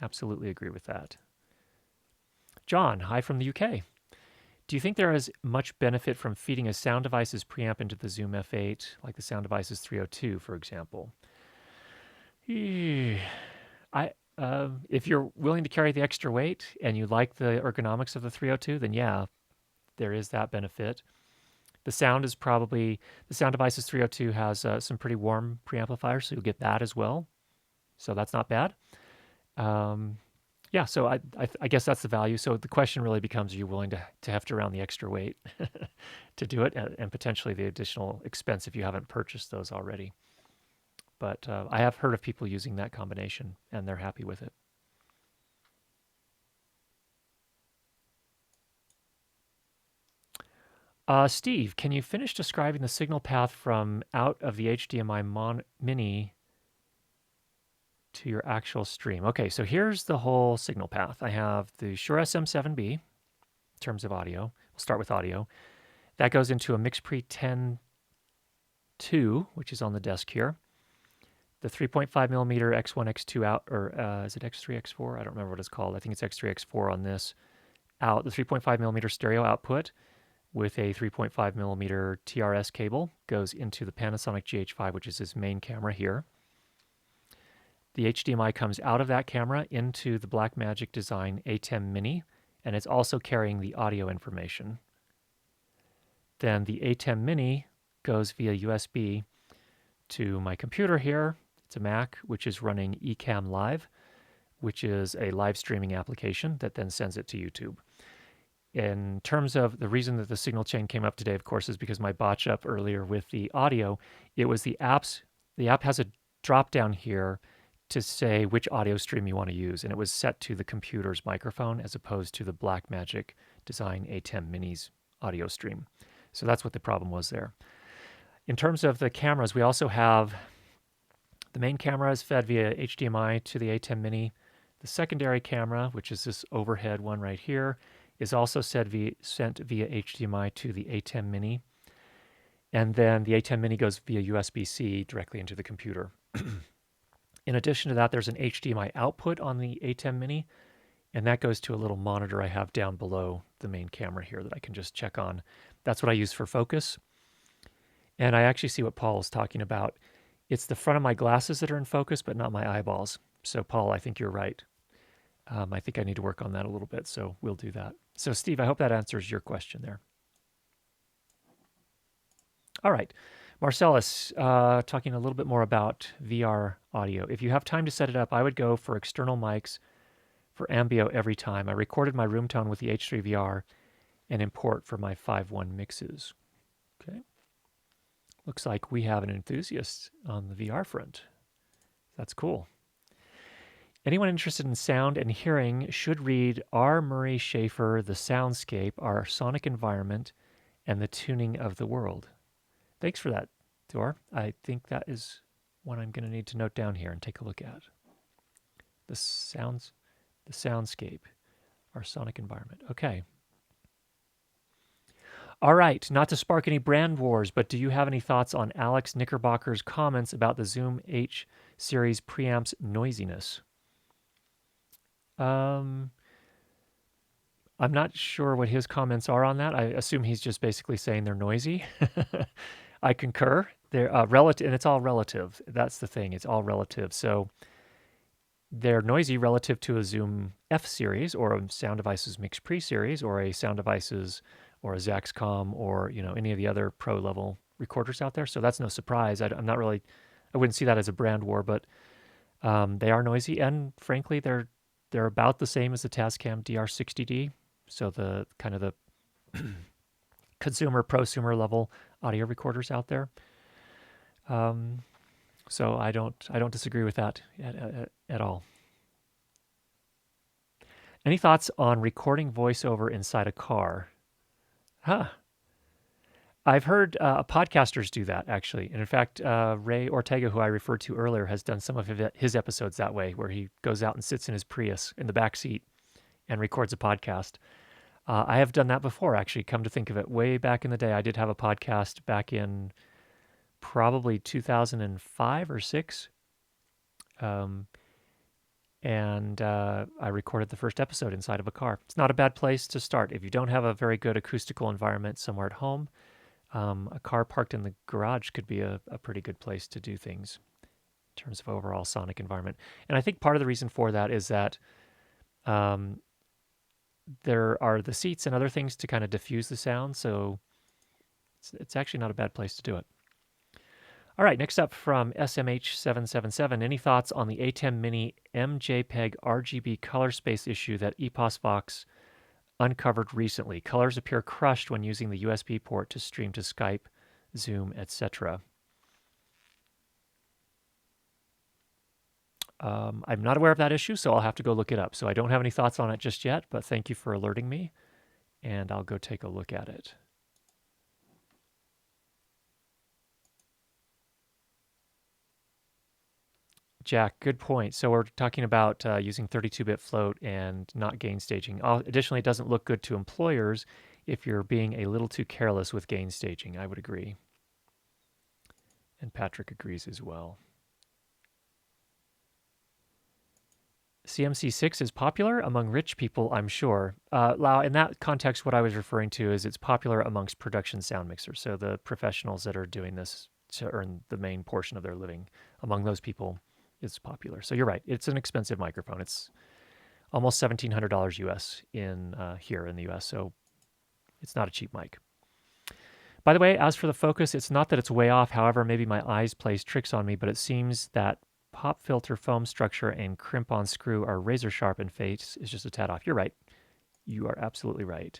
Absolutely agree with that. John, hi from the UK. Do you think there is much benefit from feeding a Sound Devices preamp into the Zoom F8, like the Sound Devices 302, for example? If you're willing to carry the extra weight and you like the ergonomics of the 302, then yeah, there is that benefit. The Sound Devices 302 has some pretty warm preamplifiers, so you'll get that as well. So that's not bad. Yeah, so I guess that's the value. So the question really becomes, are you willing to heft around the extra weight to do it, and potentially the additional expense if you haven't purchased those already. But I have heard of people using that combination, and they're happy with it. Steve, can you finish describing the signal path from out of the HDMI mini to your actual stream? Okay, so here's the whole signal path. I have the Shure SM7B in terms of audio. We'll start with audio. That goes into a MixPre 10.2, which is on the desk here. The 3.5 millimeter X1, X2 out, or is it X3, X4? I don't remember what it's called. I think it's X3, X4 on this. Out the 3.5 millimeter stereo output with a 3.5 millimeter TRS cable goes into the Panasonic GH5, which is his main camera here. The HDMI comes out of that camera into the Blackmagic Design ATEM Mini, and it's also carrying the audio information. Then the ATEM Mini goes via USB to my computer here. It's a Mac, which is running Ecamm Live, which is a live streaming application that then sends it to YouTube. In terms of the reason that the signal chain came up today, of course, is because my botch up earlier with the audio. It was the apps. The app has a drop down here to say which audio stream you want to use, and it was set to the computer's microphone as opposed to the Blackmagic Design ATEM Mini's audio stream. So that's what the problem was there. In terms of the cameras, we also have the main camera is fed via HDMI to the ATEM Mini. The secondary camera, which is this overhead one right here, is also sent via HDMI to the ATEM Mini. And then the ATEM Mini goes via USB-C directly into the computer. In addition to that, there's an HDMI output on the ATEM Mini, and that goes to a little monitor I have down below the main camera here that I can just check on. That's what I use for focus. And I actually see what Paul is talking about. It's the front of my glasses that are in focus, but not my eyeballs. So, Paul, I think you're right. I think I need to work on that a little bit, so we'll do that. So, Steve, I hope that answers your question there. All right. Marcellus, talking a little bit more about VR audio. If you have time to set it up, I would go for external mics for Ambio every time. I recorded my room tone with the H3VR and import for my 5.1 mixes. Okay. Looks like we have an enthusiast on the VR front. That's cool. Anyone interested in sound and hearing should read R. Murray Schafer, The Soundscape, Our Sonic Environment, and the Tuning of the World. Thanks for that, Thor. I think that is one I'm going to need to note down here and take a look at. The Soundscape, Our Sonic Environment. Okay. All right, not to spark any brand wars, but do you have any thoughts on Alex Knickerbocker's comments about the Zoom H series preamp's noisiness? I'm not sure what his comments are on that. I assume he's just basically saying they're noisy. I concur. They're relative, and it's all relative. That's the thing. It's all relative. So they're noisy relative to a Zoom F series or a Sound Devices MixPre series or a Sound Devices or a Zaxcom or any of the other pro level recorders out there. So that's no surprise. I wouldn't see that as a brand war, but they are noisy, and frankly, they're about the same as the Tascam DR60D. So the kind of the consumer, prosumer level audio recorders out there. So I don't disagree with that at all. Any thoughts on recording voiceover inside a car? I've heard podcasters do that, actually. And in fact, Ray Ortega, who I referred to earlier, has done some of his episodes that way, where he goes out and sits in his Prius in the back seat and records a podcast. I have done that before, actually, come to think of it. Way back in the day, I did have a podcast back in probably 2005 or 6. Um, and I recorded the first episode inside of a car. It's not a bad place to start. If you don't have a very good acoustical environment somewhere at home, a car parked in the garage could be a pretty good place to do things in terms of overall sonic environment. And I think part of the reason for that is that um, there are the seats and other things to kind of diffuse the sound. So it's actually not a bad place to do it. All right, next up from SMH777, any thoughts on the ATEM Mini MJPEG RGB color space issue that EPOSVox uncovered recently? Colors appear crushed when using the USB port to stream to Skype, Zoom, etc. I'm not aware of that issue, so I'll have to go look it up. So I don't have any thoughts on it just yet, but thank you for alerting me, and I'll go take a look at it. Jack, good point. So we're talking about using 32-bit float and not gain staging. Additionally, it doesn't look good to employers if you're being a little too careless with gain staging. I would agree. And Patrick agrees as well. CMC6 is popular among rich people, I'm sure. Lau, in that context, what I was referring to is it's popular amongst production sound mixers. So the professionals that are doing this to earn the main portion of their living, among those people, it's popular. So you're right. It's an expensive microphone. It's almost $1,700 US in here in the US. So it's not a cheap mic. By the way, as for the focus, it's not that it's way off. However, maybe my eyes plays tricks on me, but it seems that pop filter foam structure and crimp on screw are razor sharp and face is just a tad off. You're right. You are absolutely right.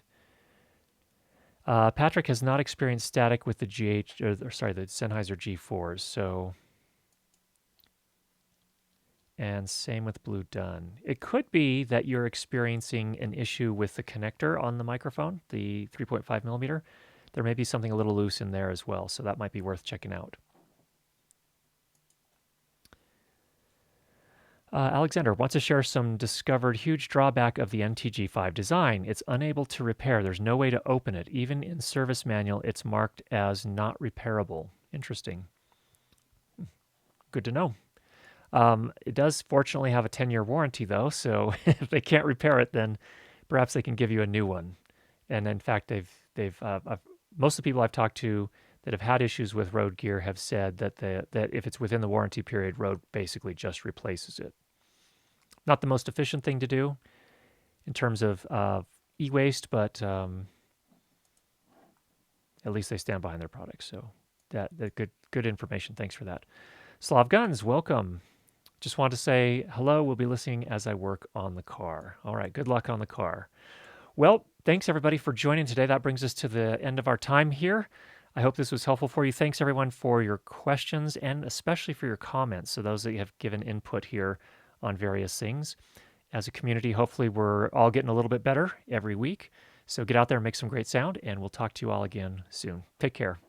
Patrick has not experienced static with the the Sennheiser G4s. So, and same with Blue Dun. It could be that you're experiencing an issue with the connector on the microphone, the 3.5 millimeter. There may be something a little loose in there as well, so that might be worth checking out. Alexander wants to share some discovered huge drawback of the NTG5 design. It's unable to repair. There's no way to open it. Even in service manual, it's marked as not repairable. Interesting. Good to know. It does fortunately have a 10-year warranty, though, so if they can't repair it, then perhaps they can give you a new one. And in fact, most of the people I've talked to that have had issues with Rode gear have said that that if it's within the warranty period, Rode basically just replaces it. Not the most efficient thing to do in terms of e-waste, but at least they stand behind their products. So that good information. Thanks for that. Slav Guns, welcome. Just want to say hello. We'll be listening as I work on the car. All right, good luck on the car. Well, thanks everybody for joining today. That brings us to the end of our time here. I hope this was helpful for you. Thanks everyone for your questions and especially for your comments. So those that you have given input here on various things. As a community, hopefully we're all getting a little bit better every week. So get out there and make some great sound, and we'll talk to you all again soon. Take care.